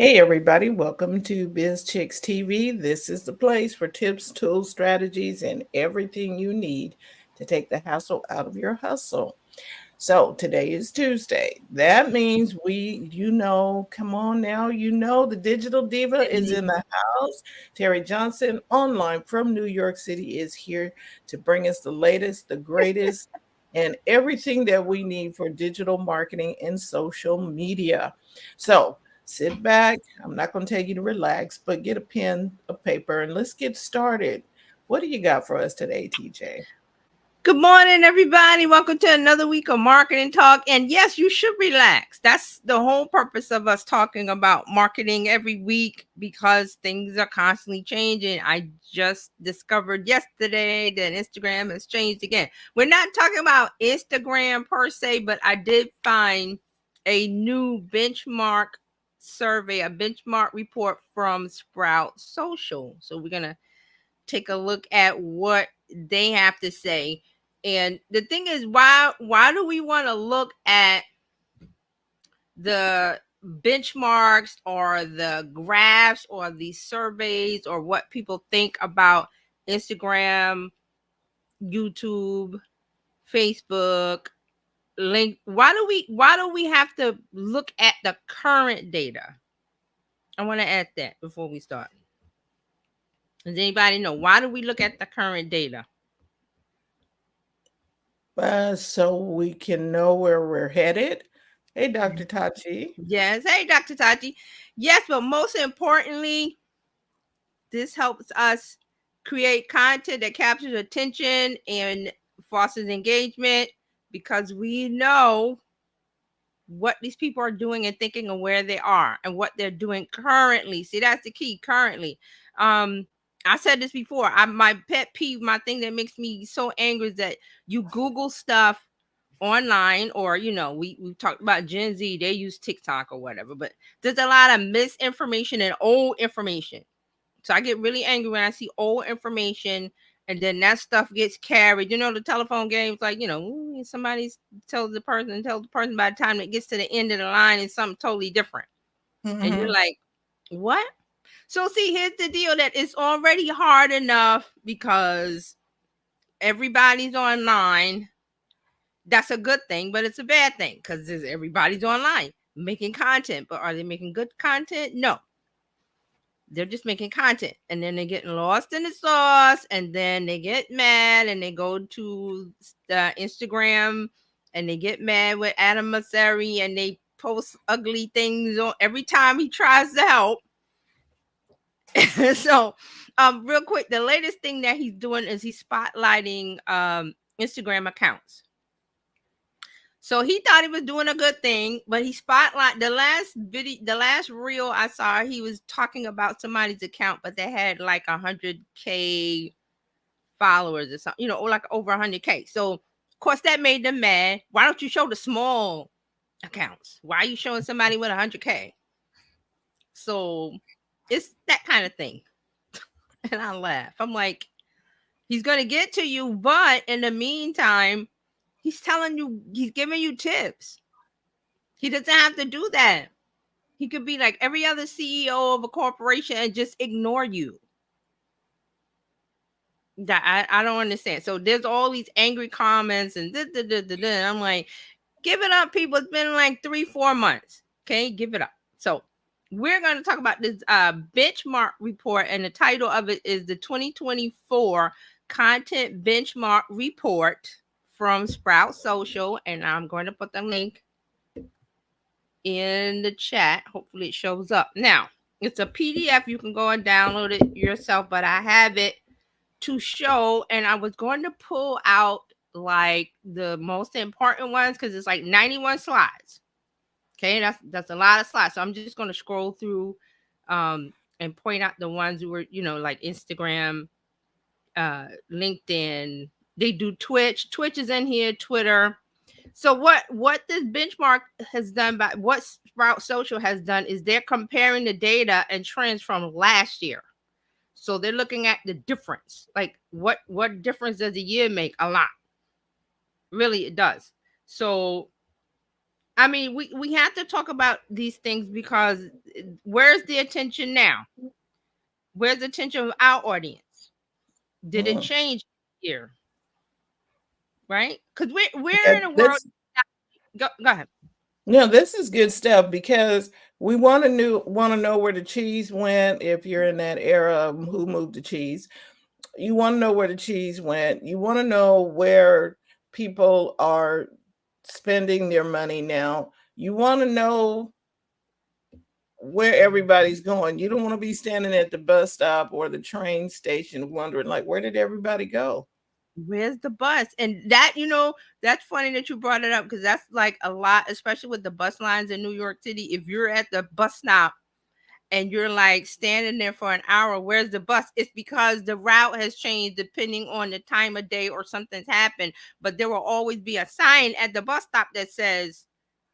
Hey everybody, welcome to Bizchicks TV. This is the place for tips, tools, strategies, and everything you need to take the hassle out of your hustle. So today is Tuesday. That means come on now, the digital diva is in the house. Terry Johnson, online from New York City, is here to bring us the latest, the greatest, and everything that we need for digital marketing and social media. So sit back. I'm not going to tell you to relax, but get a pen, a paper, and let's get started. What do you got for us today, TJ? Good morning, everybody. Welcome to another week of marketing talk. And yes, you should relax. That's the whole purpose of us talking about marketing every week because things are constantly changing. I just discovered yesterday that Instagram has changed again. We're not talking about Instagram per se, but I did find a new benchmark survey, a benchmark report from Sprout Social. So we're going to take a look at what they have to say. And the thing is, why do we want to look at the benchmarks or the graphs or the surveys or what people think about Instagram, YouTube, Facebook, link? Why do we have to look at the current data? I want to add that before we start. Does anybody know why do we look at the current data? So we can know where we're headed. Hey, Dr. Tachi. Yes. Hey, Dr. Tati. Yes, but most importantly, this helps us create content that captures attention and fosters engagement because we know what these people are doing and thinking and where they are and what they're doing currently. See, that's the key, currently. I said this before. My pet peeve, my thing that makes me so angry is that you Google stuff online, or we talked about Gen Z, they use TikTok or whatever, but there's a lot of misinformation and old information. So I get really angry when I see old information and then that stuff gets carried. The telephone games, like, somebody tells the person by the time it gets to the end of the line is something totally different. And you're Mm-hmm. like, what? So see, here's the deal, that it's already hard enough because everybody's online. That's a good thing, but it's a bad thing because everybody's online making content. But are they making good content? No, they're just making content, and then they're getting lost in the sauce, and then they get mad, and they go to Instagram, and they get mad with Adam Mosseri, and they post ugly things on every time he tries to help. So, real quick, the latest thing that he's doing is he's spotlighting Instagram accounts. So he thought he was doing a good thing, but he spotlight the last reel I saw, he was talking about somebody's account, but they had like 100K followers or something, or like over 100K. So of course that made them mad. Why don't you show the small accounts? Why are you showing somebody with 100K? So it's that kind of thing. And I laugh. I'm like, he's gonna get to you, but in the meantime, he's giving you tips. He doesn't have to do that. He could be like every other CEO of a corporation and just ignore you. That I don't understand. So there's all these angry comments and and I'm like, give it up, people. It's been like 3-4 months. Okay, give it up. So we're going to talk about this benchmark report, and the title of it is the 2024 Content Benchmark Report from Sprout Social, and I'm going to put the link in the chat. Hopefully it shows up. Now, it's a PDF. You can go and download it yourself, but I have it to show, and I was going to pull out like the most important ones because it's like 91 slides. Okay, that's a lot of slides. So I'm just going to scroll through and point out the ones who were, like Instagram, LinkedIn. They do Twitch. Twitch is in here, Twitter. So what this benchmark has done, by what Sprout Social has done, is they're comparing the data and trends from last year. So they're looking at the difference. Like what difference does a year make? A lot. Really, it does. So I mean, we have to talk about these things because where's the attention now? Where's the attention of our audience? Did it Hmm. change here? Right? Because we're Yeah, in a world. this Go ahead. no, this is good stuff because we want to know where the cheese went. If you're in that era of who moved the cheese, you want to know where the cheese went. You want to know where people are spending their money now. You want to know where everybody's going. You don't want to be standing at the bus stop or the train station wondering, like, where did everybody go? Where's the bus? And that, that's funny that you brought it up because that's like a lot, especially with the bus lines in New York City. If you're at the bus stop and you're like standing there for an hour, where's the bus? It's because the route has changed depending on the time of day or something's happened. But there will always be a sign at the bus stop that says,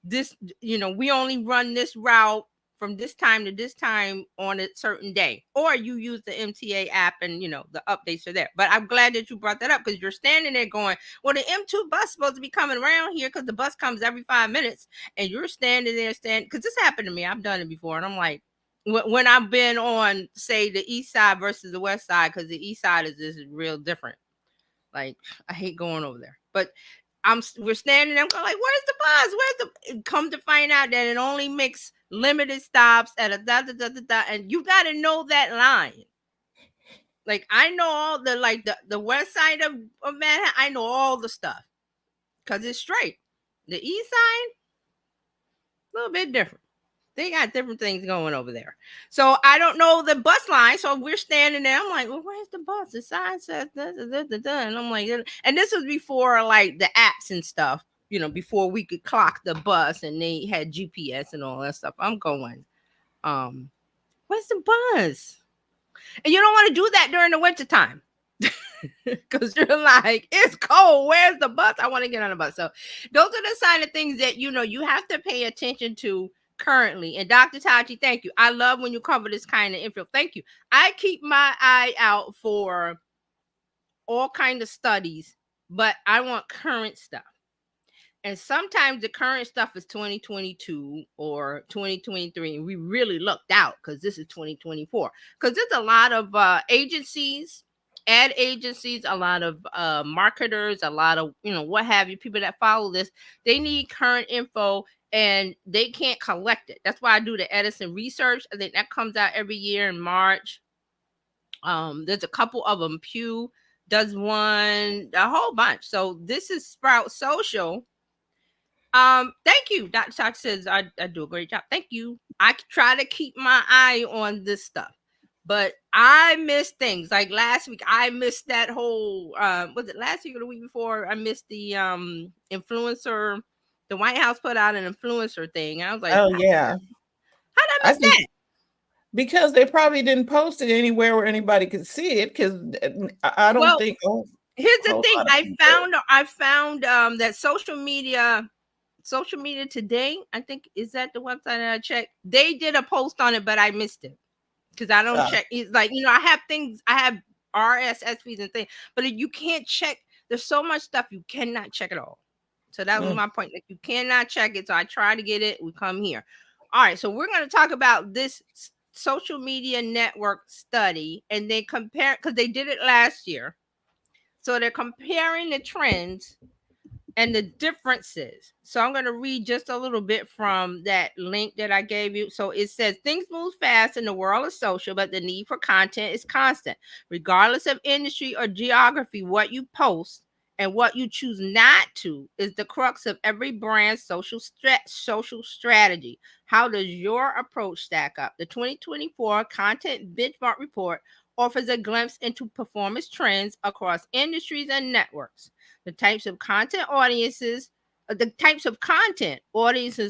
this, we only run this route from this time to this time on a certain day, or you use the MTA app and the updates are there. But I'm glad that you brought that up because you're standing there going, well, the M2 bus is supposed to be coming around here because the bus comes every 5 minutes, and you're standing there because this happened to me. I've done it before, and I'm like, when I've been on, say, the east side versus the west side, because the east side is just real different. Like, I hate going over there, but we're standing there, I'm going like, where's the bus? Come to find out that it only makes limited stops at a da da da da da, and you got to know that line. Like, I know all the, like, the west side of Manhattan, I know all the stuff because it's straight. The east side, a little bit different. They got different things going over there. So I don't know the bus line. So we're standing there. I'm like, well, where's the bus? The sign says da, da, da, da, da. And I'm like, and this was before like the apps and stuff, before we could clock the bus and they had GPS and all that stuff. I'm going, um, where's the bus? And you don't want to do that during the wintertime. Because you're like, it's cold. Where's the bus? I want to get on a bus. So those are the sign of things that you have to pay attention to currently. And Dr. Tachi, thank you. I love when you cover this kind of info. Thank you. I keep my eye out for all kind of studies, but I want current stuff. And sometimes the current stuff is 2022 or 2023, and we really lucked out because this is 2024. Because there's a lot of agencies, ad agencies, a lot of marketers, a lot of what have you, people that follow this. They need current info, and they can't collect it. That's why I do the Edison research. I think that comes out every year in March. There's a couple of them. Pew does one, a whole bunch. So this is Sprout Social. Thank you. Dr. Talk says I do a great job. Thank you. I try to keep my eye on this stuff, but I miss things. Like last week, I missed that whole was it last week or the week before? I missed the influencer. The White House put out an influencer thing. I was like, Oh yeah, how did I I miss just that? because they probably didn't post it anywhere where anybody could see it. Because I don't Well, think here's a the whole thing. lot of people. I found that social media today, I think, is that the website that I checked. They did a post on it, but I missed it because I don't Uh, check. It's like, I have things, I have RSS feeds and things, but you can't check. There's so much stuff you cannot check it all. So that was mm. my point. Like, you cannot check it. So I try to get it. We come here. All right. So we're going to talk about this social media network study, and they compare, because they did it last year. So they're comparing the trends and the differences. So I'm going to read just a little bit from that link that I gave you. So it says things move fast in the world of social, but the need for content is constant. Regardless of industry or geography, what you post and what you choose not to is the crux of every brand's social strategy. How does your approach stack up? The 2024 Content Benchmark Report offers a glimpse into performance trends across industries and networks. The types of content audiences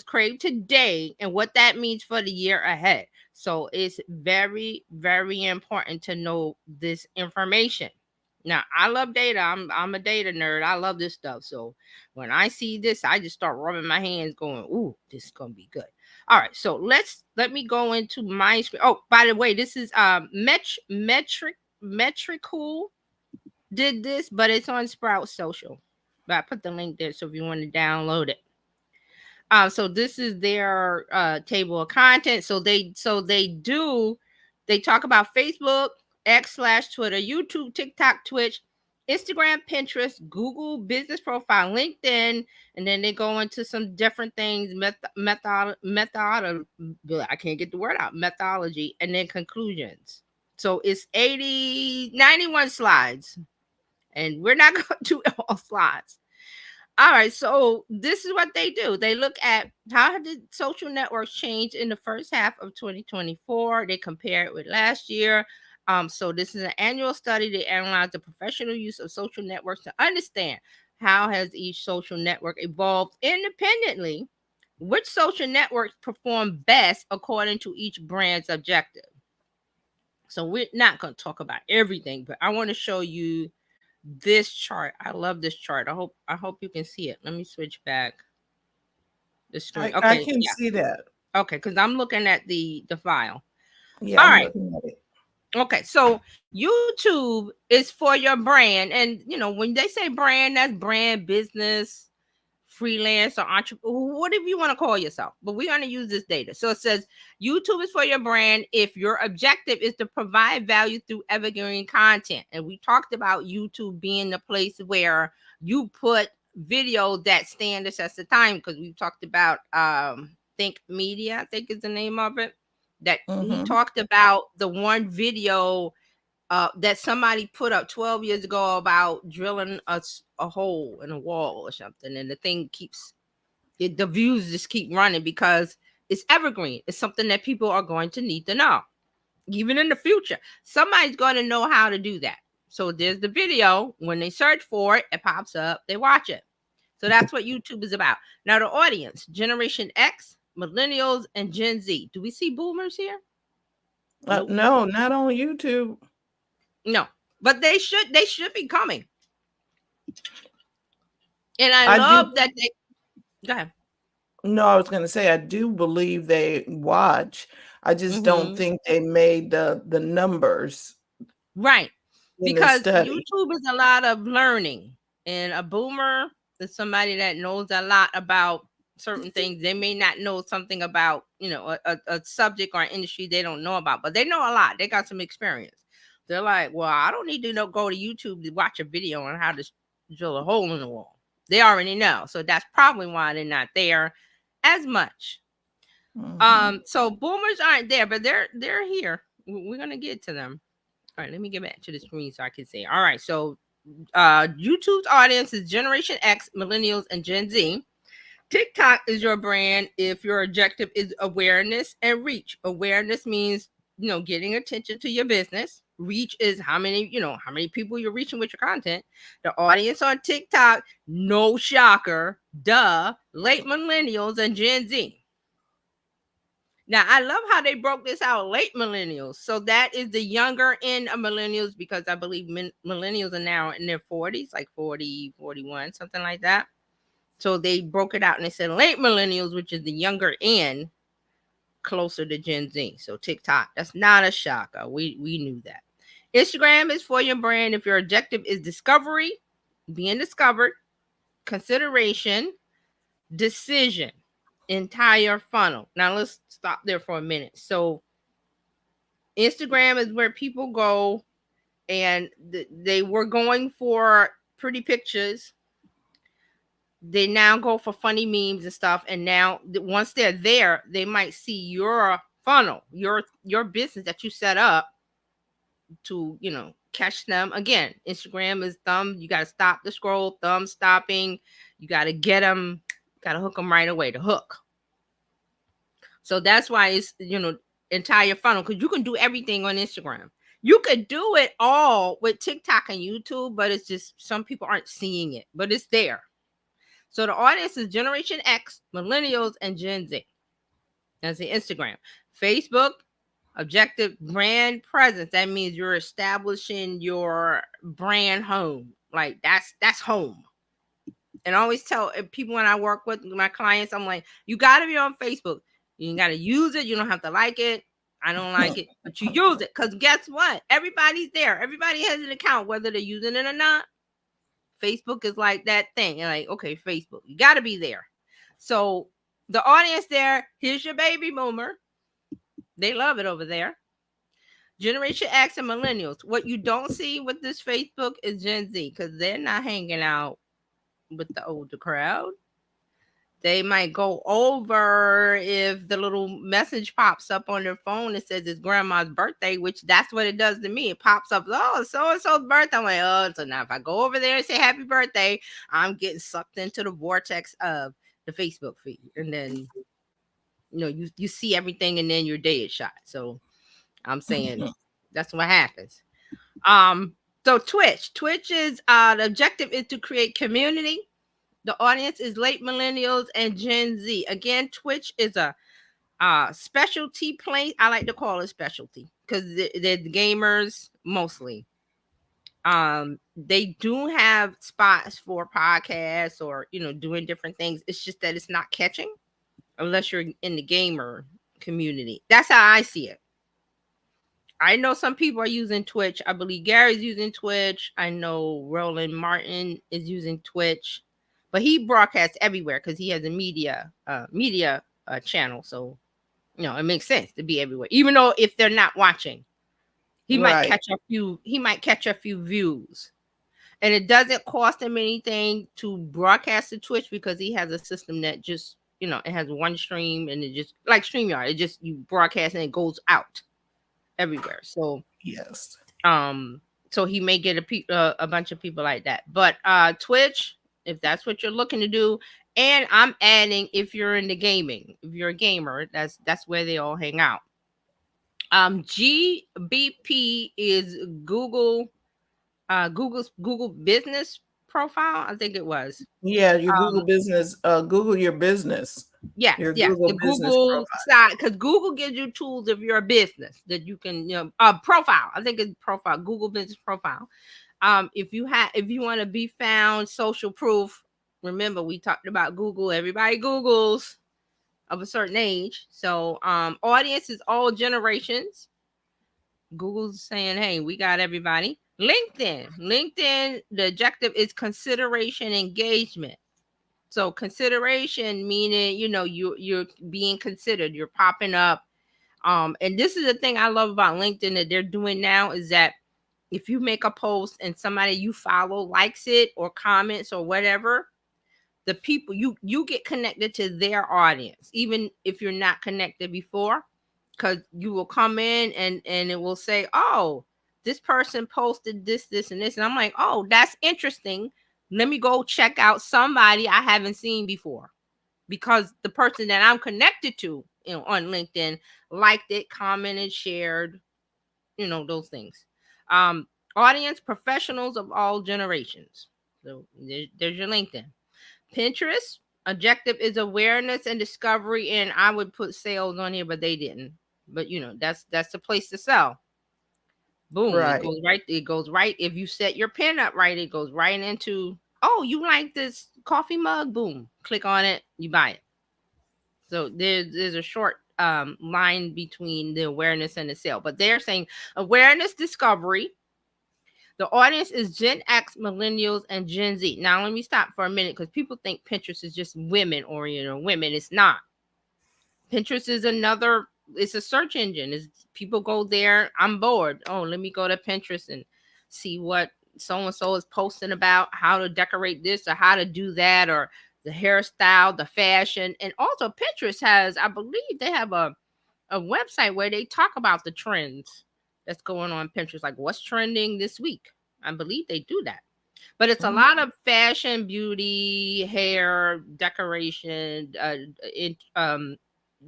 crave today, and what that means for the year ahead. So it's very, very important to know this information. Now, I love data. I'm a data nerd. I love this stuff. So when I see this, I just start rubbing my hands, going, "Ooh, this is gonna be good." All right, so let me go into my screen. Oh, by the way, this is metrical did this, but it's on Sprout Social. But I put the link there, so if you want to download it. So this is their table of content. They talk about Facebook, X/Twitter, YouTube, TikTok, Twitch, Instagram, Pinterest, Google Business Profile, LinkedIn, and then they go into some different things, I can't get the word out, methodology, and then conclusions. So it's 91 slides, and we're not going to do all slides. All right, so this is what they do. They look at how did social networks change in the first half of 2024. They compare it with last year. So this is an annual study. They analyze the professional use of social networks to understand how has each social network evolved independently, which social networks perform best according to each brand's objective. So we're not going to talk about everything, but I want to show you this chart. I love this chart. I hope you can see it. Let me switch back the screen. I Okay, can yeah. see that. Okay, because I'm looking at the file. Yeah, All I'm right. looking at it. Okay, so YouTube is for your brand, and when they say brand, that's brand, business, freelance, or entrepreneur, whatever you want to call yourself. But we're going to use this data. So it says YouTube is for your brand if your objective is to provide value through evergreen content. And we talked about YouTube being the place where you put videos that stand the test of time, because we talked about Think Media, I think is the name of it. That we Mm-hmm. talked about the one video that somebody put up 12 years ago about drilling a hole in a wall or something, and the thing the views just keep running because it's evergreen. It's something that people are going to need to know, even in the future. Somebody's going to know how to do that. So there's the video. When they search for it, it pops up. They watch it. So that's what YouTube is about. Now the audience: Generation X, Millennials, and Gen Z. Do we see Boomers here? Nope. No, not on YouTube. No, but they should be coming. And I I do. love that they go ahead. No, I was going to say I do believe they watch. I just don't Hmm. think they made the numbers Right. in the Because study. YouTube is a lot of learning, and a boomer is somebody that knows a lot about certain things. They may not know something about, a subject or an industry they don't know about, but they know a lot. They got some experience. They're like, well, I don't need to go to YouTube to watch a video on how to drill a hole in the wall. They already know. So that's probably why they're not there as much. Mm-hmm. So boomers aren't there, but they're here. We're gonna get to them. All right, let me get back to the screen so I can see. All right, so YouTube's audience is Generation X, Millennials, and Gen Z. TikTok is your brand if your objective is awareness and reach. Awareness means, getting attention to your business. Reach is how many people you're reaching with your content. The audience on TikTok, no shocker, duh, late millennials and Gen Z. Now, I love how they broke this out, late millennials. So that is the younger end of millennials, because I believe millennials are now in their 40s, like 40, 41, something like that. So they broke it out and they said late millennials, which is the younger end, closer to Gen Z. So TikTok, that's not a shocker. We knew that. Instagram is for your brand if your objective is discovery, being discovered, consideration, decision, entire funnel. Now let's stop there for a minute. So Instagram is where people go, and they were going for pretty pictures. They now go for funny memes and stuff. And now once they're there, they might see your funnel, your business that you set up to, catch them. Again, Instagram is thumb. You got to stop the scroll, thumb stopping. You got to get them, got to hook them right away. The hook. So that's why it's, entire funnel, because you can do everything on Instagram. You could do it all with TikTok and YouTube, but it's just some people aren't seeing it, but it's there. So the audience is Generation X, Millennials, and Gen Z. That's the Instagram. Facebook, objective brand presence. That means you're establishing your brand home. Like that's home. And I always tell people when I work with my clients, I'm like, you got to be on Facebook. You got to use it. You don't have to like it. I don't like it, but you use it, because guess what? Everybody's there. Everybody has an account, whether they're using it or not. Facebook is like that thing. And like, okay, Facebook, you got to be there. So The audience there, here's your baby boomer. They love it over there. Generation X and millennials. What you don't see with this Facebook is Gen Z because they're not hanging out with the older crowd. They might go over if the little message pops up on their phone and says it's grandma's birthday, which that's what it does to me. It pops up, oh, so and so's birthday. I'm like, oh, so now if I go over there and say happy birthday, I'm getting sucked into the vortex of the Facebook feed. And then, you see everything and then your day is shot. So I'm saying that's what happens. Um, so Twitch is the objective is to create community. The audience is late millennials and Gen Z. Again, Twitch is a specialty place. I like to call it specialty because they're the gamers mostly. They do have spots for podcasts or doing different things. It's just that it's not catching unless you're in the gamer community. That's how I see it. I know some people are using Twitch. I believe Gary's using Twitch. I know Roland Martin is using Twitch, but he broadcasts everywhere because he has a media channel. So it makes sense to be everywhere, even though if they're not watching, he might Right. catch a few. He might catch a few views, and it doesn't cost him anything to broadcast to Twitch because he has a system that just it has one stream and it just like StreamYard. It just you broadcast and it goes out everywhere. So Yes. um so he may get a bunch of people like that. But Twitch, if that's what you're looking to do, and I'm adding if you're into gaming, if you're a gamer, that's where they all hang out. GBP is Google business profile, I think it was. Yeah, your Google um business, Google your business, Yes, your yes. Google The business Google profile. side, because Google gives you tools if you're a business that you can, profile. I think it's profile, Google business profile. If you want to be found, social proof. Remember, we talked about Google. Everybody Googles of a certain age. So, audience is all generations. Google's saying, "Hey, we got everybody." LinkedIn. The objective is consideration, engagement. So consideration meaning, you're being considered, you're popping up. And this is the thing I love about LinkedIn that they're doing now is that if you make a post and somebody you follow likes it or comments or whatever, the people you get connected to their audience, even if you're not connected before, because you will come in and it will say, oh, this person posted this and this, and I'm like, oh, that's interesting. Let me go check out somebody I haven't seen before, because the person that I'm connected to, on LinkedIn liked it, commented, shared, those things. um Audience professionals of all generations. So there's your LinkedIn. Pinterest objective is awareness and discovery, and I would put sales on here, but they didn't. But that's the place to sell. Boom, it Right. goes right. It goes right. If you set your pin up right, it goes right into. Oh, you like this coffee mug? Boom, click on it, you buy it. So there's a short line between the awareness and the sale, but they're saying awareness, discovery. The audience is Gen X, millennials, and Gen Z. Now, let me stop for a minute because people think Pinterest is just women oriented. Women, it's not. Pinterest is another. It's a search engine. It's, people go there. I'm bored. Oh, let me go to Pinterest and see what so and so is posting about how to decorate this or how to do that, or the hairstyle, the fashion. And also, Pinterest has, I believe, they have a website where they talk about the trends that's going on Pinterest, like what's trending this week. I believe they do that. But it's a Mhm. lot of fashion, beauty, hair, decoration,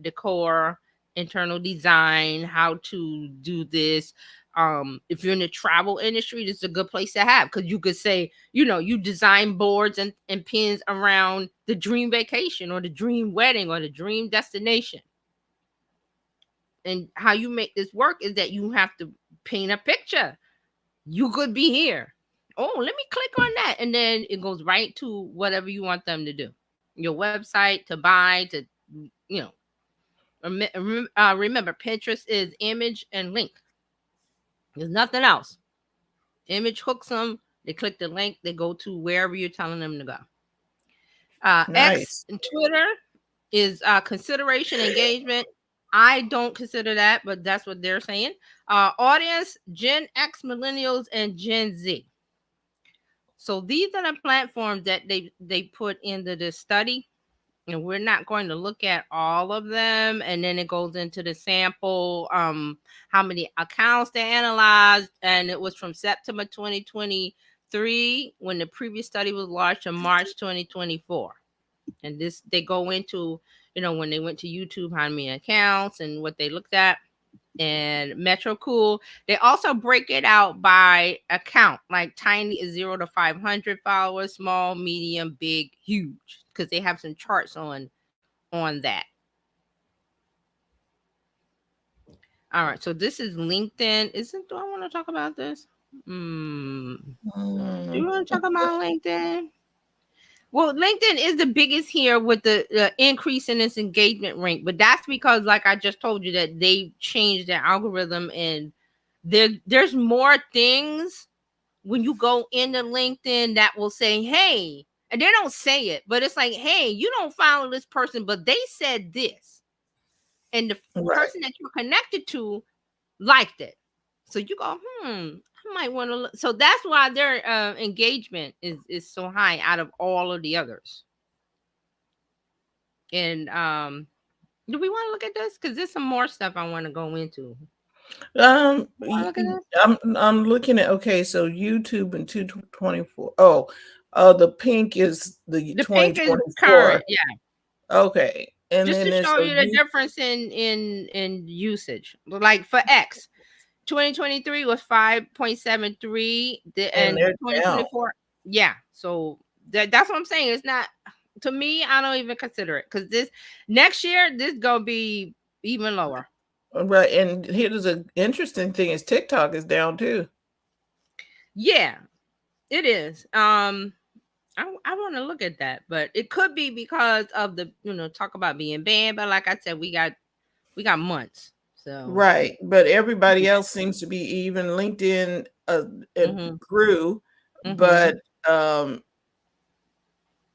decor, internal design, how to do this. If you're in the travel industry, this is a good place to have, because you could say, you design boards and pins around the dream vacation or the dream wedding or the dream destination. And how you make this work is that you have to paint a picture. You could be here. Oh, let me click on that. And then it goes right to whatever you want them to do. Your website to buy, to, you know, remember, Pinterest is image and link. There's nothing else. Image hooks them. They click the link. They go to wherever you're telling them to go. X Nice. and Twitter. is consideration engagement. I don't consider that, but that's what they're saying. Audience, Gen X, millennials, and Gen Z. So these are the platforms that they put into this study, and we're not going to look at all of them. And then it goes into the sample, how many accounts they analyzed, and it was from September 2023 when the previous study was launched in March 2024. And this they go into, when they went to YouTube, how many accounts and what they looked at. And Metro Cool, they also break it out by account, like tiny is 0 to 500 followers, small, medium, big, huge, because they have some charts on that. All right, so this is LinkedIn. Do I want to talk about this? Do you want to talk about LinkedIn? Well, LinkedIn is the biggest here with the increase in its engagement rate, but that's because, like I just told you, that they changed their algorithm, and there's more things when you go into LinkedIn that will say, "Hey," and they don't say it, but it's like, "Hey, you don't follow this person, but they said this," and the Right. person that you're connected to liked it, so you go, I might want to look. So that's why their engagement is so high out of all of the others. And do we want to look at this? Because there's some more stuff I want to go into. Want to look at this? I'm looking at, okay, so YouTube in 224. The pink is the The pink is current, 2024. yeah. Okay. And Just then to there's show a you the difference in usage. Like for X, 2023 was 5.73, and and they're down. 2024, yeah. So that's what I'm saying. It's not, to me. I don't even consider it, because this next year this gonna be even lower. Right. And here's an interesting thing is TikTok is down too. Yeah, it is. I want to look at that, but it could be because of the talk about being banned. But like I said, we got months, so. Right. But everybody else seems to be even. LinkedIn it Mhm. grew, but Mhm. um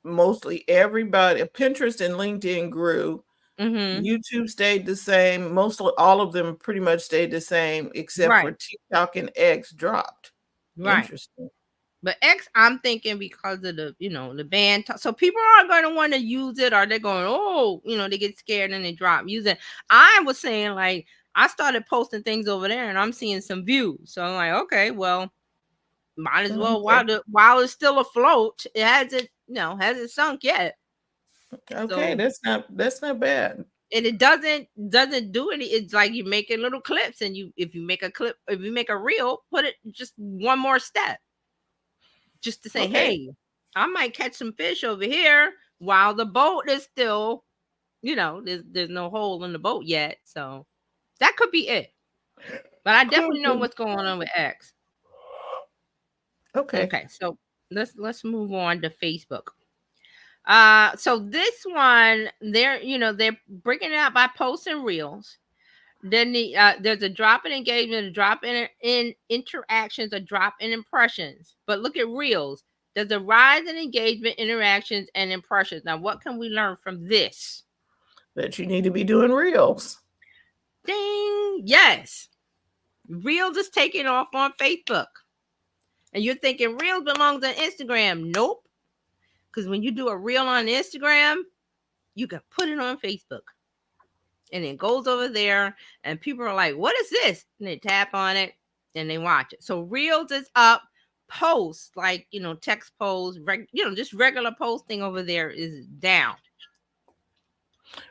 mostly everybody, Pinterest and LinkedIn grew. Mhm. YouTube stayed the same. Mostly all of them pretty much stayed the same, except for Right. TikTok and X dropped. Right. Interesting. But X, I'm thinking because of the ban. So people are going to want to use it, or they're going, oh, they get scared and they drop use it. I was saying, like, I started posting things over there, and I'm seeing some views. So I'm like, okay, well, might as well, Okay. while it's still afloat. It hasn't sunk yet. Okay, So, that's not bad. and it doesn't do any. It's like you making little clips, and if you make a clip, if you make a reel, put it just one more step, just to say, Okay. hey, I might catch some fish over here while the boat is still, there's no hole in the boat yet. So that could be it. But I Cool. definitely know what's going on with X. Okay. Okay, so let's move on to Facebook. So this one, they're breaking it out by posts and reels. Then there's a drop in engagement, a drop in interactions, a drop in impressions. But look at reels. There's a rise in engagement, interactions, and impressions. Now, what can we learn from this? That you need to be doing reels. Ding! Yes, reels is taking off on Facebook, and you're thinking reels belongs on Instagram. Nope, because when you do a reel on Instagram, you can put it on Facebook, and it goes over there, and people are like, what is this? And they tap on it and they watch it. So reels is up. Posts, like, text posts, just regular posting over there is down.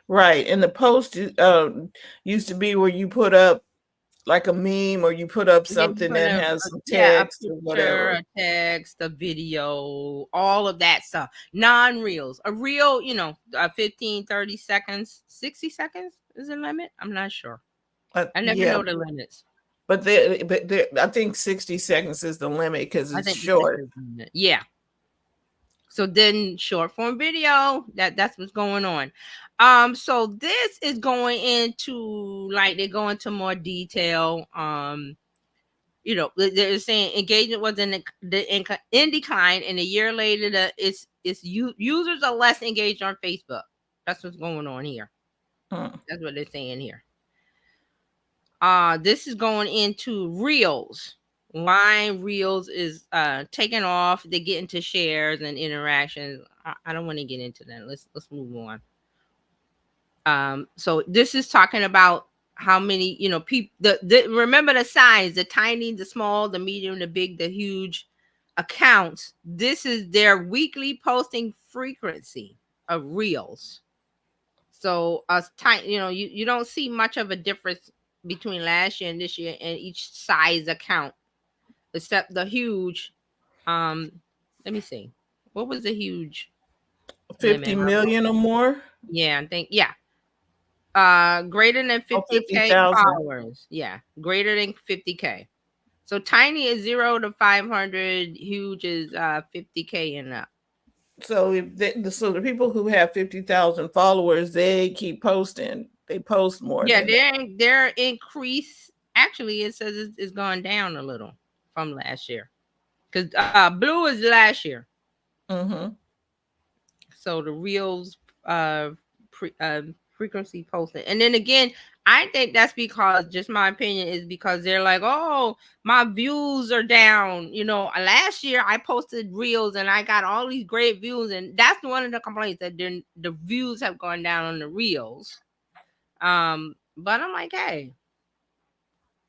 Right. And the post used to be where you put up like a meme or you put up Yeah, you something put that has some a text or picture, whatever. a text, a video, all of that stuff. Non-reels. A reel, 15, 30 seconds, 60 seconds is the limit. I'm not sure. I never Yeah, know the limits. but I think 60 seconds is the limit because I it's think the 60 short. is the limit. Yeah. So then short form video, that's what's going on. So this is going into, like, they go into more detail. They're saying engagement was in decline, and a year later, users are less engaged on Facebook. That's what's going on here. Hmm. That's what they're saying here. This is going into reels. Why reels is taking off. They get into shares and interactions. I don't want to get into that. Let's move on. So this is talking about how many, people, the remember the signs, the tiny, the small, the medium, the big, the huge accounts. This is their weekly posting frequency of reels. So tiny, you don't see much of a difference between last year and this year and each size account, except the huge. um Let me see, what was the huge 50 limit? million or more? Yeah, I think, yeah. Greater than Oh, 50K 50,000. followers. Yeah, greater than 50K. So tiny is 0 to 500, huge is 50K and up. So so the people who have 50,000 followers, they keep posting. They post more Yeah, than that. their increase, actually it says it's gone down a little from last year. Cuz blue is last year. Mm-hmm. So the reels frequency posted. And then again, I think that's because, just my opinion, is because they're like, oh, my views are down. Last year I posted reels and I got all these great views, and that's one of the complaints, that the views have gone down on the reels. But I'm like, hey,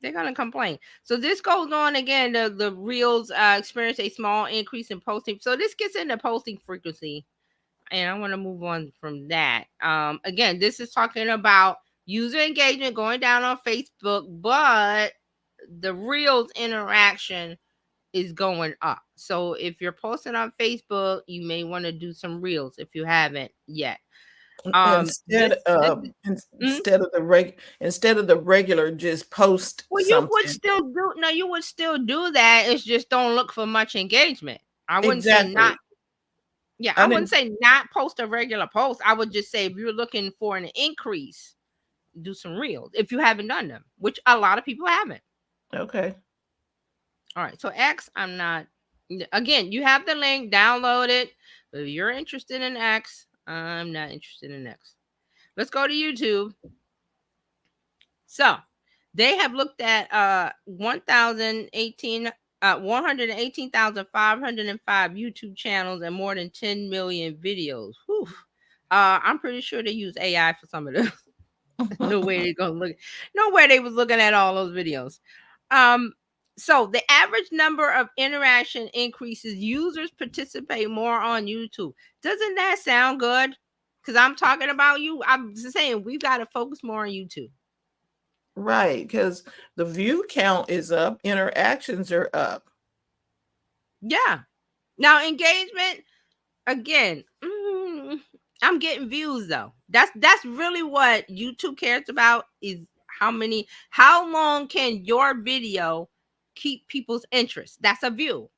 they're gonna complain. So this goes on again. The reels experience a small increase in posting. So this gets into posting frequency, and I want to move on from that. Again, this is talking about user engagement going down on Facebook, but the Reels interaction is going up. So if you're posting on Facebook, you may want to do some Reels if you haven't yet. Instead This mm? instead of instead of the regular just post Well, you would something. still do no, you would still do that. It's just don't look for much engagement. I wouldn't say not. Exactly. Yeah, I I wouldn't didn't. say not post a regular post. I would just say, if you're looking for an increase, do some reels if you haven't done them, which a lot of people haven't. Okay. All right, so X, I'm not. Again, you have the link, download it. But if you're interested in X, I'm not interested in X. Let's go to YouTube. So they have looked at 118,505 YouTube channels and more than 10 million videos. Whew. I'm pretty sure they use AI for some of this. No way they gonna look. No way they was looking at all those videos. Um, so the average number of interaction increases. Users participate more on YouTube. Doesn't that sound good? Because I'm talking about you. I'm just saying we've got to focus more on YouTube. Right, because the view count is up, interactions are up. Yeah. Now engagement again. I'm getting views though. That's really what YouTube cares about, is how long can your video keep people's interest. That's a view.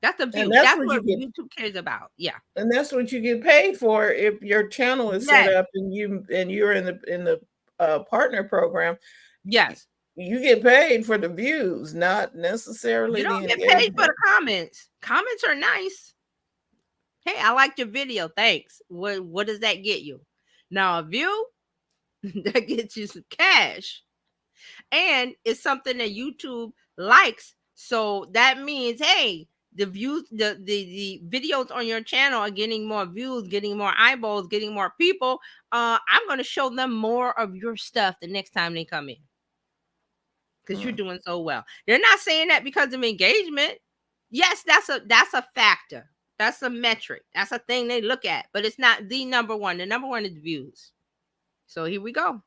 That's a And view. that's That's what you what get YouTube cares about. Yeah. and that's what you get paid for if your channel is set Yes. up and you're in the partner program. y- Yes. You get paid for the views, not You necessarily the don't get paid for engagement. the comments. Comments are nice. Hey, I liked your video. Thanks. What does that get you? Now a view that gets you some cash. And it's something that YouTube likes. So that means, hey, the views, the videos on your channel are getting more views, getting more eyeballs, getting more people. I'm going to show them more of your stuff the next time they come in, because you're Mm. doing so well. They're not saying that because of engagement. Yes, that's a factor. That's a metric. That's a thing they look at, but it's not the number one. The number one is views. So here we go.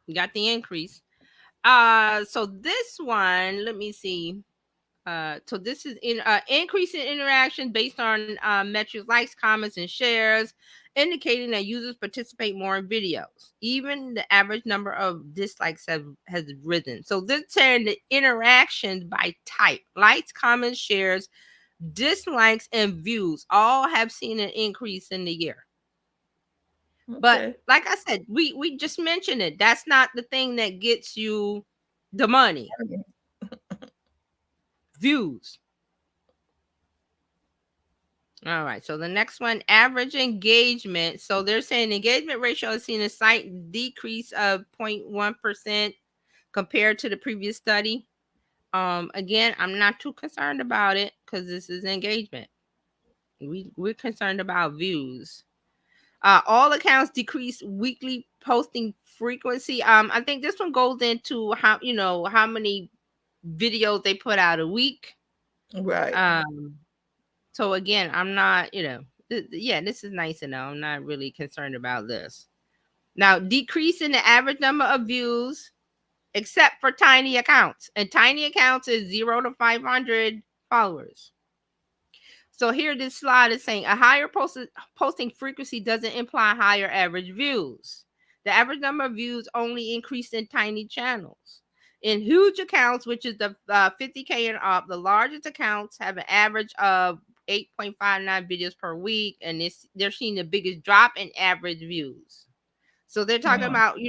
We got the increase. So this one, let me see. So this is in increase in interaction based on metrics, likes, comments, and shares, indicating that users participate more in videos. Even the average number of dislikes has risen. So this saying the interactions by type, likes, comments, shares, dislikes, and views all have seen an increase in the year. But Okay. like I said, we just mentioned it. That's not the thing that gets you the money. Views. All right. So the next one, average engagement. So they're saying engagement ratio has seen a slight decrease of 0.1% compared to the previous study. Again, I'm not too concerned about it because this is engagement. We're concerned about views. All accounts decrease weekly posting frequency. I think this one goes into how many videos they put out a week. Right. Um, so again, I'm not, yeah, this is nice to know. I'm not really concerned about this. Now, decrease in the average number of views, except for tiny accounts, and tiny accounts is 0 to 500 followers. So here this slide is saying a higher posting frequency doesn't imply higher average views. The average number of views only increased in tiny channels. In huge accounts, which is the 50K and up, the largest accounts have an average of 8.59 videos per week, and they're seeing the biggest drop in average views. So they're talking Mhm. about,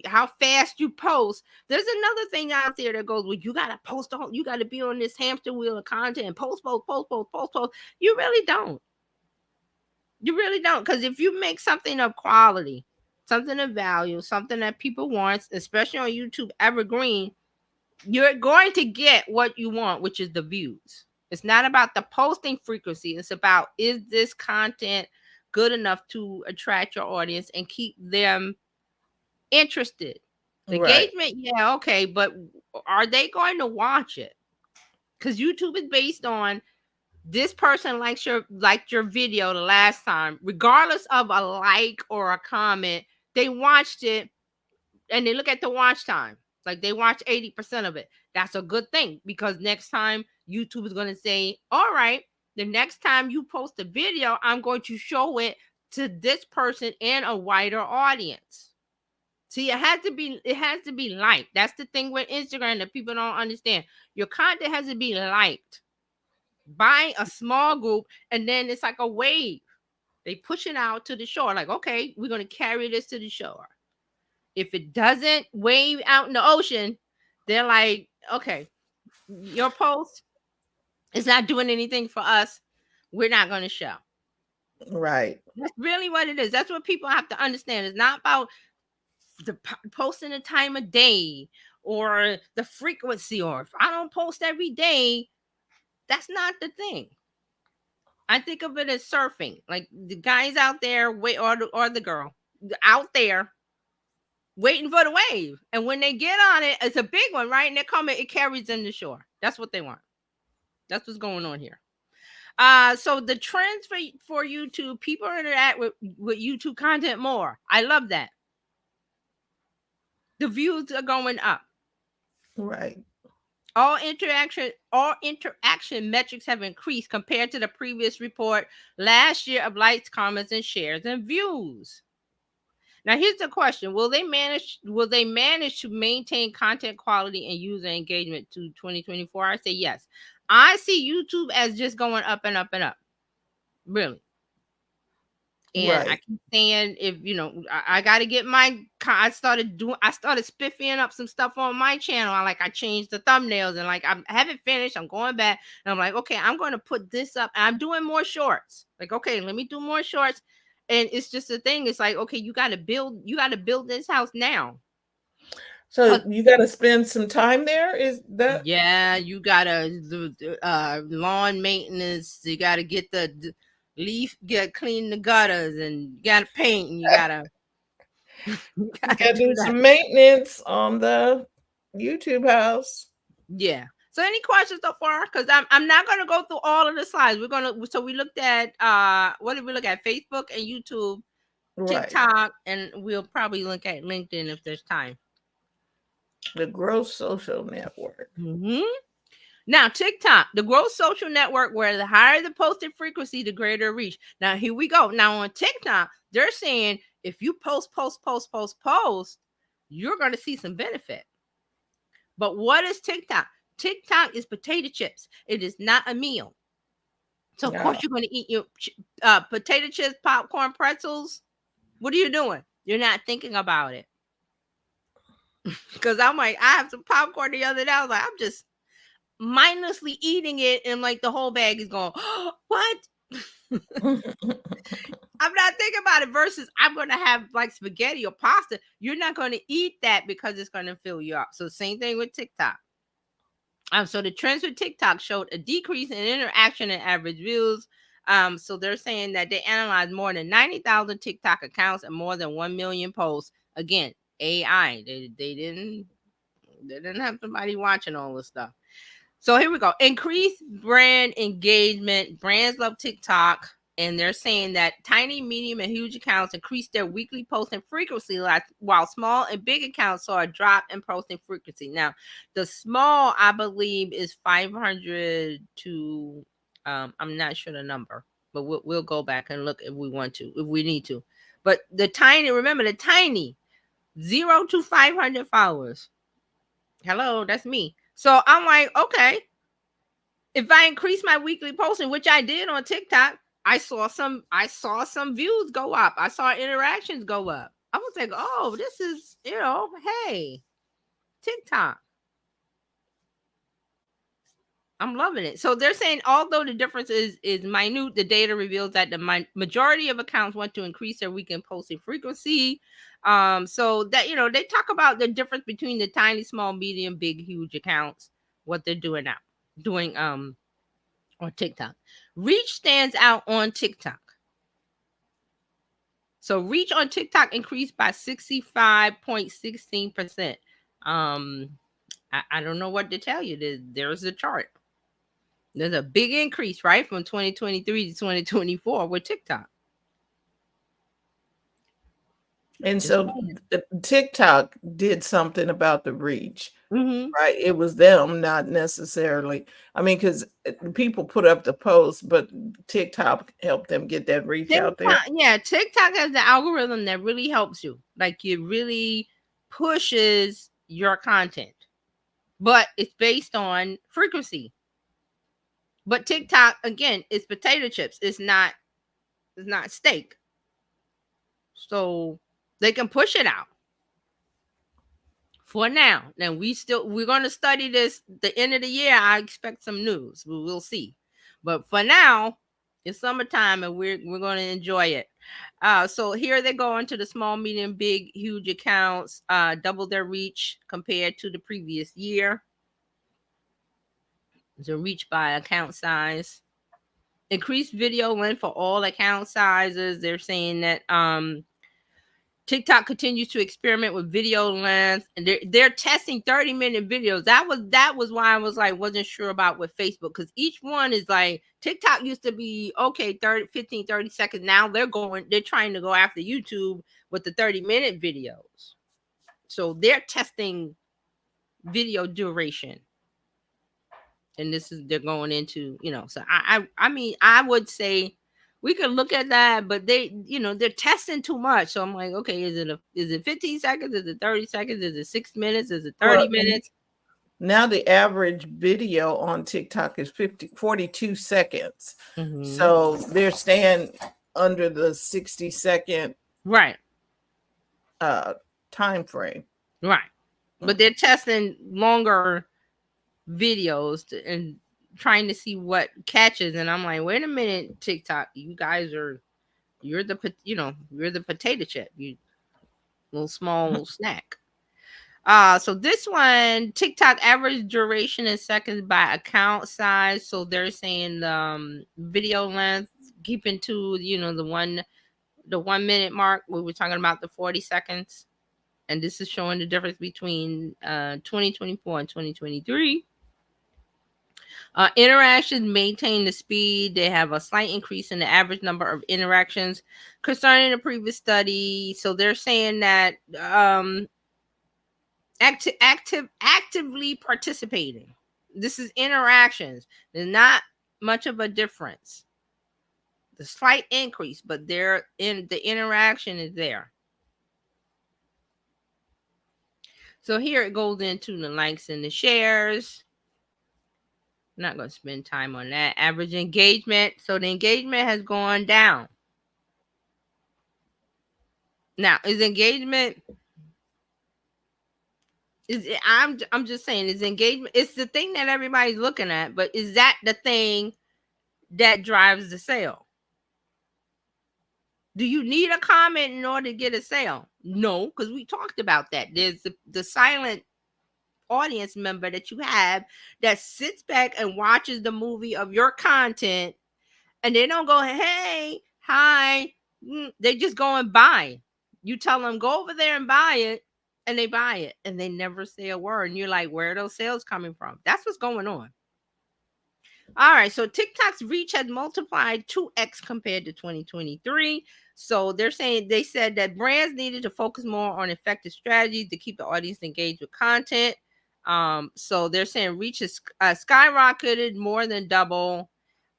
how fast you post. There's another thing out there that goes, well, you gotta post on, you gotta be on this hamster wheel of content and post, post, post, post, post, post. You really don't. You really don't. Because if you make something of quality, something of value, something that people want, especially on YouTube evergreen, you're going to get what you want, which is the views. It's not about the posting frequency. It's about, is this content good enough to attract your audience and keep them interested? The Right. engagement, yeah, okay, but are they going to watch it? Because YouTube is based on this person liked your video the last time, regardless of a like or a comment. They watched it and they look at the watch time. Like they watch 80% of it. That's a good thing because next time YouTube is going to say, all right, the next time you post a video, I'm going to show it to this person and a wider audience. See, it has to be liked. That's the thing with Instagram that people don't understand. Your content has to be liked by a small group, and then it's like a wave. They push it out to the shore. Like, okay, we're gonna carry this to the shore. If it doesn't wave out in the ocean, they're like, okay, your post is not doing anything for us. We're not gonna show. Right. That's really what it is. That's what people have to understand. It's not about the posting the time of day or the frequency, or if I don't post every day, that's not the thing. I think of it as surfing. Like the guys out there wait, or the girl out there waiting for the wave. And when they get on it, it's a big one, right? And they're coming, it carries them to shore. That's what they want. That's what's going on here. So the trends for YouTube, people interact with YouTube content more. I love that. The views are going up. Right. All interaction metrics have increased compared to the previous report last year of likes, comments, and shares and views. Now here's the question: Will they manage to maintain content quality and user engagement to 2024? I say yes. I see YouTube as just going up and up and up. Really. And I Right. keep saying, if I got to get I started spiffing up some stuff on my channel. I changed the thumbnails, and like I haven't finished. I'm going back and I'm like, okay, I'm going to put this up. And I'm doing more shorts. Like, okay, let me do more shorts. And it's just a thing. It's like, okay, you got to build this house now. So Cause you got to spend some time there. Is that yeah, you gotta do lawn maintenance. You gotta get the leaf, get clean the gutters, and you gotta paint, and you gotta you you gotta got to do do that. some maintenance on the YouTube house? Yeah. So any questions so far? Because I'm not gonna go through all of the slides. We looked at what did we look at? Facebook and YouTube, Right. TikTok, and we'll probably look at LinkedIn if there's time. The gross social network. hmm Now, TikTok, the growth social network, where the higher the posted frequency, the greater reach. Now, here we go. Now, on TikTok, they're saying if you post, post, post, post, post, you're going to see some benefit. But what is TikTok? TikTok is potato chips. It is not a meal. So, of Yeah. course, you're going to eat your potato chips, popcorn, pretzels. What are you doing? You're not thinking about it. Because I'm like, I have some popcorn the other day. I was like, I'm just mindlessly eating it, and like the whole bag is going, oh, what? I'm not thinking about it versus I'm going to have like spaghetti or pasta. You're not going to eat that because it's going to fill you up. So same thing with TikTok. So the trends with TikTok showed a decrease in interaction and average views. So they're saying that they analyzed more than 90,000 TikTok accounts and more than 1 million posts. Again, AI. They didn't have somebody watching all this stuff. So here we go. Increased brand engagement. Brands love TikTok, and they're saying that tiny, medium, and huge accounts increased their weekly posting frequency, while small and big accounts saw a drop in posting frequency. Now, the small, I believe, is 500 to I'm not sure the number, but we'll go back and look if we want to, if we need to. But the tiny, remember the tiny, 0 to 500 followers. Hello, that's me. So I'm like, okay, if I increase my weekly posting, which I did on TikTok, I saw some views go up. I saw interactions go up. I was like, oh, this is, hey, TikTok. I'm loving it. So they're saying although the difference is minute, the data reveals that the majority of accounts want to increase their weekend posting frequency. So that they talk about the difference between the tiny, small, medium, big, huge accounts, what they're doing now, doing on TikTok. Reach stands out on TikTok. So reach on TikTok increased by 65.16%. I don't know what to tell you. There's a chart. There's a big increase, right, from 2023 to 2024 with TikTok. And so TikTok did something about the reach, Mm-hmm. right? It was them, not necessarily. I mean, because people put up the post, but TikTok helped them get that reach out there. TikTok has the algorithm that really helps you. Like it really pushes your content, but it's based on frequency. But TikTok again, it's potato chips. It's not steak. So they can push it out for now. Now we're going to study this the end of the year. I expect some news. We'll see. But for now, it's summertime and we're going to enjoy it. So here they go into the small, medium, big, huge accounts, double their reach compared to the previous year. So reach by account size. Increased video length for all account sizes. They're saying that TikTok continues to experiment with video length, and they're testing 30-minute videos. That was why I was like wasn't sure about with Facebook, because each one is like TikTok used to be okay 30 seconds. Now they're trying to go after YouTube with the 30-minute videos. So they're testing video duration. And they're going into, so I mean, I would say we could look at that, but they're testing too much. So I'm like, okay, is it 15 seconds? Is it 30 seconds? Is it 6 minutes? Is it 30 minutes? Now the average video on TikTok is 42 seconds. Mm-hmm. So they're staying under the 60-second right time frame. Right. But they're testing longer videos and trying to see what catches. And I'm like, wait a minute, TikTok, you guys you're the potato chip, you little small snack. So this one, TikTok average duration in seconds by account size. So they're saying video length, keeping to the 1 minute mark. We were talking about the 40 seconds, and this is showing the difference between 2024 and 2023. Interactions maintain the speed. They have a slight increase in the average number of interactions concerning the previous study. So they're saying that actively participating. This is interactions. There's not much of a difference. The slight increase, but the interaction is there. So here it goes into the likes and the shares. I'm not going to spend time on that. Average engagement. So the engagement has gone down. Now, is engagement I'm just saying, is engagement, it's the thing that everybody's looking at, but is that the thing that drives the sale. Do you need a comment in order to get a sale? No, because we talked about that. There's the silent audience member that you have that sits back and watches the movie of your content, and they don't go, hey, hi. They just go and buy. You tell them, go over there and buy it, and they buy it, and they never say a word. And you're like, where are those sales coming from? That's what's going on. All right, so TikTok's reach has multiplied 2x compared to 2023. So they said that brands needed to focus more on effective strategies to keep the audience engaged with content. So they're saying reach has skyrocketed more than double.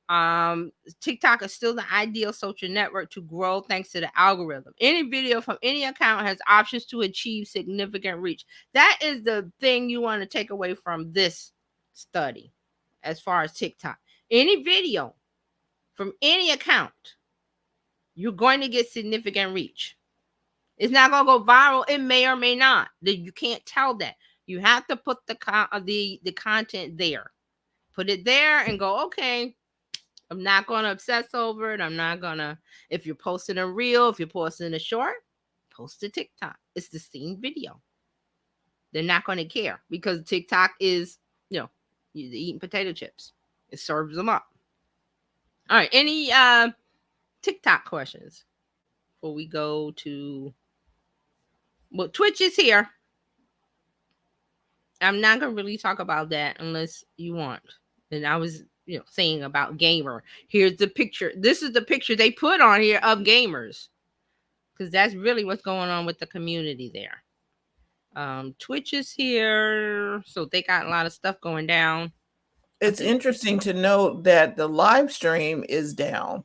TikTok is still the ideal social network to grow thanks to the algorithm. Any video from any account has options to achieve significant reach. That is the thing you want to take away from this study as far as TikTok. Any video from any account, you're going to get significant reach. It's not going to go viral. It may or may not. You can't tell that. You have to put the content there. Put it there and go, okay, I'm not going to obsess over it. I'm not going to, if you're posting a reel, if you're posting a short, post a TikTok. It's the same video. They're not going to care because TikTok is, you're eating potato chips. It serves them up. All right. Any TikTok questions before we go to, well, Twitch is here. I'm not going to really talk about that unless you want. And I was saying about gamer. Here's the picture. This is the picture they put on here of gamers, because that's really what's going on with the community there. Twitch is here, so they got a lot of stuff going down. It's interesting to note that the live stream is down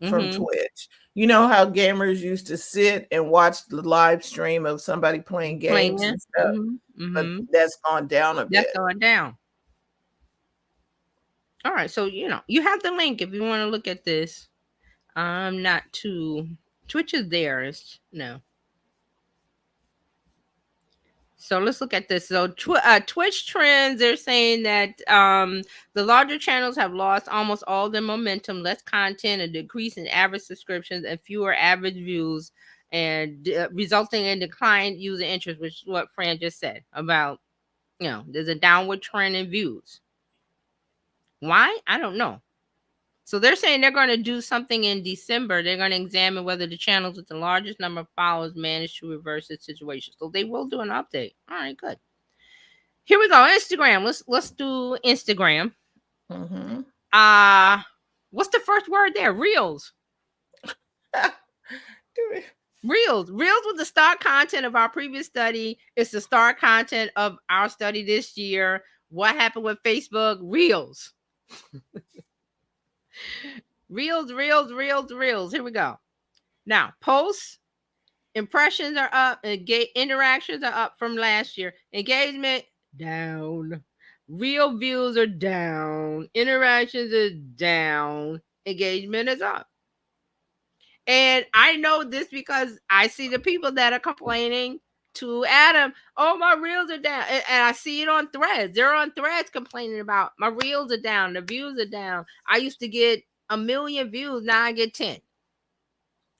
from Twitch. You know how gamers used to sit and watch the live stream of somebody playing games and stuff, but that's gone down a bit. That's going down. All right, so you have the link if you want to look at this. I'm not too. Twitch is theirs. No. So let's look at this. So Twitch trends, they're saying that the larger channels have lost almost all their momentum, less content, a decrease in average subscriptions, and fewer average views, and resulting in declined user interest, which is what Fran just said about, there's a downward trend in views. Why? I don't know. So they're saying they're going to do something in December. They're going to examine whether the channels with the largest number of followers manage to reverse the situation. So they will do an update. All right, good. Here we go. Instagram. Let's do Instagram. What's the first word there? Reels. Reels was the star content of our previous study. It's the star content of our study this year. What happened with Facebook? Reels. Reels. Here we go. Now, posts, impressions are up, interactions are up from last year. Engagement, down. Real views are down. Interactions are down. Engagement is up. And I know this because I see the people that are complaining to Adam, oh, my reels are down. And I see it on threads. They're on threads complaining about my reels are down. The views are down. I used to get 1 million views. Now I get 10.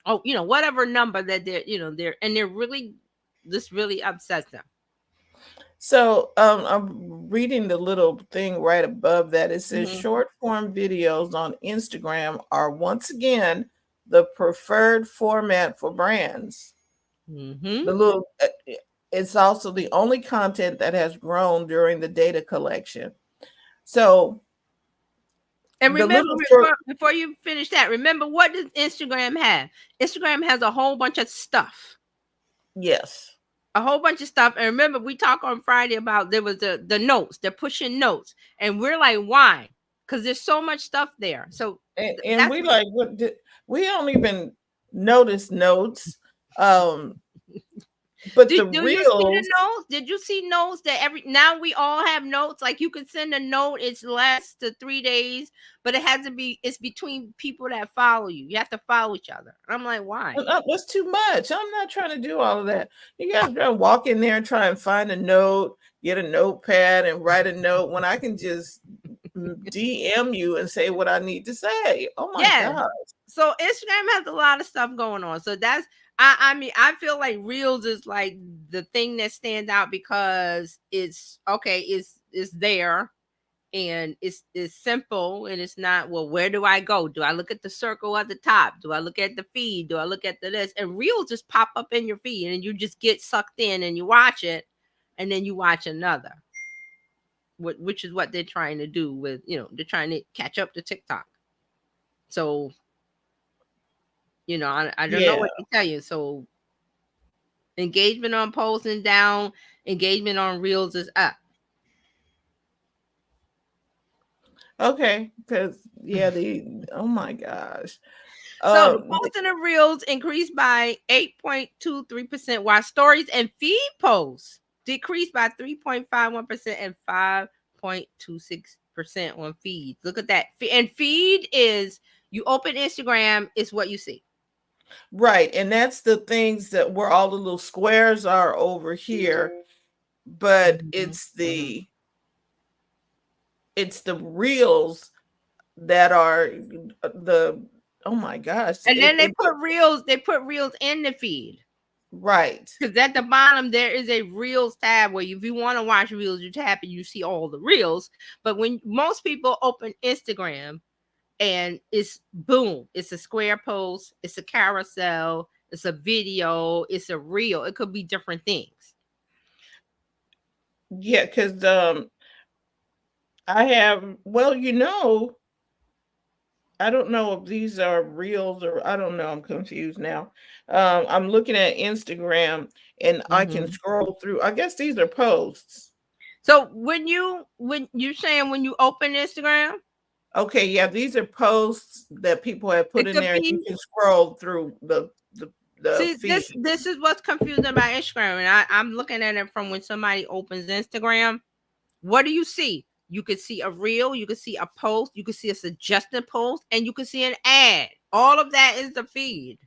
Oh, whatever number that they're really, this really upsets them. So I'm reading the little thing right above that. It says short form videos on Instagram are once again the preferred format for brands. It's also the only content that has grown during the data collection. So, and remember, before you finish that, remember, what does Instagram have? Instagram has a whole bunch of stuff. Yes. A whole bunch of stuff. And remember, we talked on Friday about there was the notes. They're pushing notes. And we're like, why? Because there's so much stuff there. So and we like, we don't even notice notes. But do you see the notes? Did you see notes that now we all have notes? Like you could send a note, it's less to 3 days, but it has to be, it's between people that follow you. You have to follow each other. I'm like, why? That's too much. I'm not trying to do all of that. You guys gotta walk in there and try and find a note, get a notepad and write a note when I can just DM you and say what I need to say. Oh my Yeah. God. So Instagram has a lot of stuff going on. So that's I mean, I feel like Reels is like the thing that stands out because it's okay, it's there and it's simple and it's not, well, where do I go? Do I look at the circle at the top? Do I look at the feed? Do I look at the this? And Reels just pop up in your feed and you just get sucked in and you watch it and then you watch another. Which is what they're trying to do with, they're trying to catch up to TikTok. So I don't know Yeah. what to tell you. So engagement on posts is down, engagement on reels is up. Okay. Because yeah, oh my gosh. So the Um, posts and the reels increased by 8.23%, while stories and feed posts decreased by 3.51% and 5.26% on feeds. Look at that. And feed is, you open Instagram, it's what you see. right. And that's the things that where all the little squares are over here, but Mhm. it's the reels that are the oh my gosh. And then they put reels in the feed. Right. Because at the bottom there is a reels tab where if you want to watch reels, you tap and you see all the reels. But when most people open Instagram and it's boom, it's a square post, it's a carousel, it's a video, it's a reel. It could be different things. Yeah, because I have, well, I don't know if these are reels or I don't know. I'm confused now. I'm looking at Instagram and I can Mhm. scroll through. I guess these are posts. So when you're saying when you open Instagram, Okay, yeah, these are posts that people have put it in could there, and you be. can scroll through the See, feed. this is what's confusing about Instagram, and I'm looking at it from when somebody opens Instagram. What do you see? You could see a reel, you could see a post, you could see a suggested post, and you could see an ad. All of that is the feed,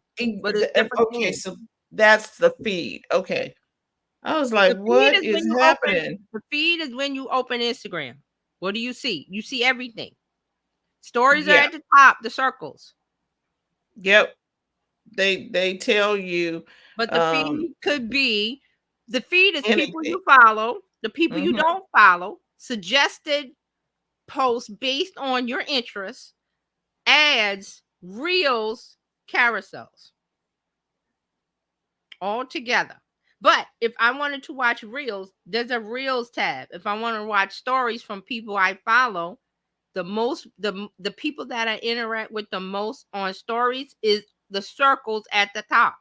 but it's different Okay, things. so that's the feed. Okay, I was The like, feed what is is when you open. happening? The feed is when you open Instagram. What do you see? You see everything. Stories are Yeah, at the top, the circles. yep. They tell you But the um feed could be, the feed is people anything. you follow, the people you Hmm. don't follow, suggested posts based on your interests, ads, reels, carousels, all together. But if I wanted to watch reels, there's a reels tab. If I want to watch stories from people I follow, the people that I interact with the most on stories is the circles at the top.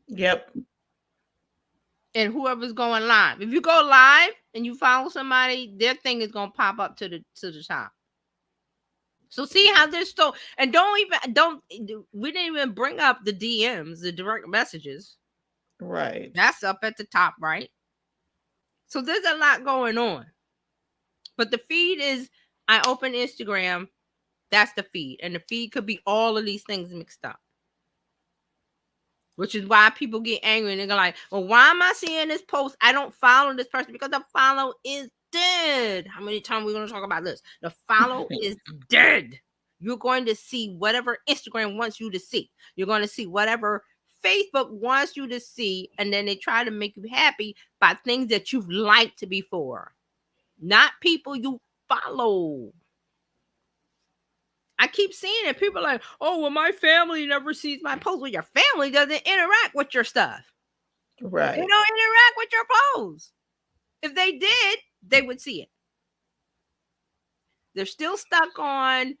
Yep. And whoever's going live. If you go live and you follow somebody, their thing is gonna pop up to the top. So see how this so, and don't we didn't even bring up the DMs, the direct messages. Right. That's up at the top, right? So there's a lot going on. But the feed is, I open Instagram, that's the feed. And the feed could be all of these things mixed up. Which is why people get angry and they're like, well, why am I seeing this post? I don't follow this person because the follow is dead. How many times are we going to talk about this? The follow is dead. You're going to see whatever Instagram wants you to see. You're going to see whatever Facebook wants you to see. And then they try to make you happy by things that you've liked before, not people you follow. I keep seeing it. People are like, oh, well, my family never sees my post. Well, your family doesn't interact with your stuff. They Right. don't interact with your posts. If they did, they would see it. They're still stuck on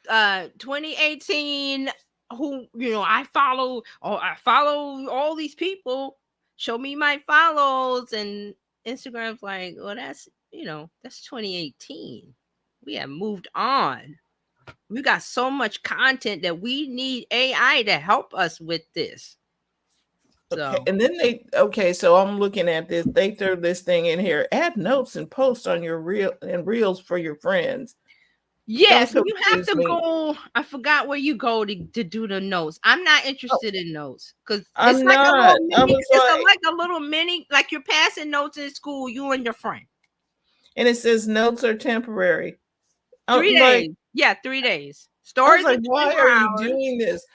2018. Who I follow all these people. Show me my follows, and Instagram's like, well, that's 2018. We have moved on. We got so much content that we need AI to help us with this. Okay. So And then okay, so I'm looking at this. They threw this thing in here. Add notes and posts on your reels for your friends. yes, Don't you have confuse to me. go. I forgot where you go to do the notes. I'm not Oh, interested in notes because it's I'm like a not. little I mini. was It's like, like a little mini, like you're passing notes in school, you and your friend. And it says notes are temporary. I'm 3 days. like, Yeah, 3 days. I was Stories are like, why 24 are you hours. doing this?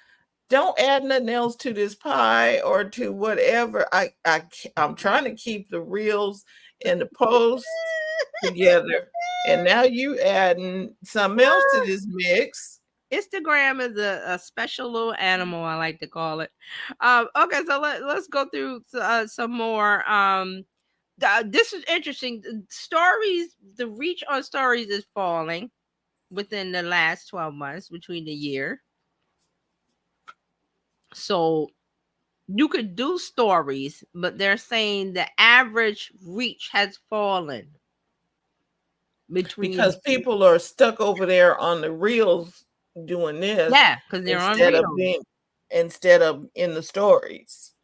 Don't add nothing else to this pie or to whatever. I'm trying to keep the reels and the posts together. And now you adding something else to this mix. Instagram is a special little animal, I like to call it. Okay, so let's go through some more. This is interesting. Stories, the reach on stories is falling within the last 12 months between the year. So you could do stories, but they're saying the average reach has fallen between, Because people are stuck over there on the reels doing this yeah, because they're on instead of reels. being instead of in the stories.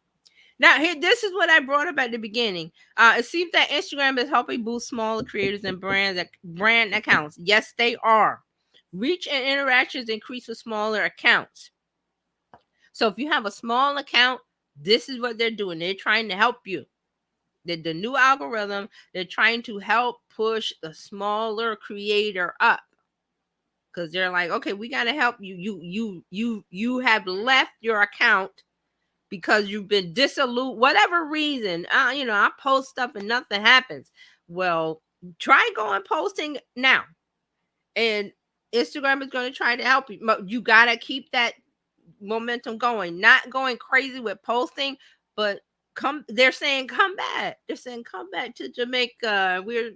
Now, here, this is what I brought up at the beginning. It seems that Instagram is helping boost smaller creators and brand accounts. Yes, they are. Reach and interactions increase with smaller accounts. So if you have a small account, this is what they're doing. They're trying to help you. The new algorithm, they're trying to help push the smaller creator up. Because they're like, okay, we gotta help you. You have left your account because you've been dissolute, whatever reason. I post stuff and nothing happens. Well, try going posting now, and Instagram is going to try to help you. But you gotta keep that momentum going, not going crazy with posting, but come. They're saying come back. They're saying come back to Jamaica. We're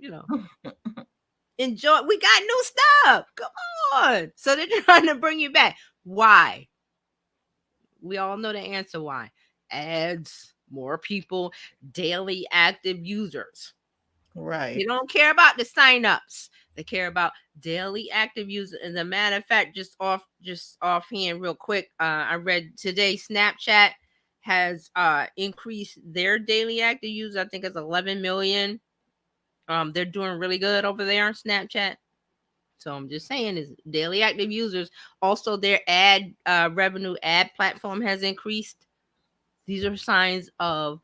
enjoy. We got new stuff. Come on. So they're trying to bring you back. Why? We all know the answer why. Ads, more people, daily active users. Right. They don't care about the signups. They care about daily active users. And a matter of fact, just offhand, real quick, I read today Snapchat has increased their daily active users. I think it's 11 million. They're doing really good over there on Snapchat. So I'm just saying, is daily active users. Also, their ad revenue ad platform has increased. These are signs of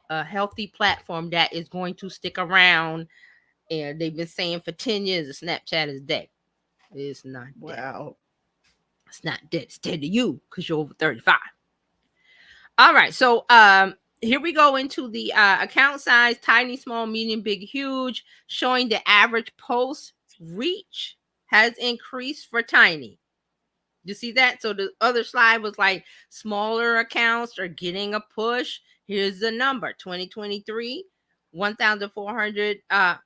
a healthy platform that is going to stick around. And they've been saying for 10 years that Snapchat is dead. It's not dead. Wow. It's not dead. It's dead to you because you're over 35. All right. So here we go into the account size: tiny, small, medium, big, huge, showing the average post reach has increased for tiny. You see that? So the other slide was like smaller accounts are getting a push. Here's the number: 2023, 1,400.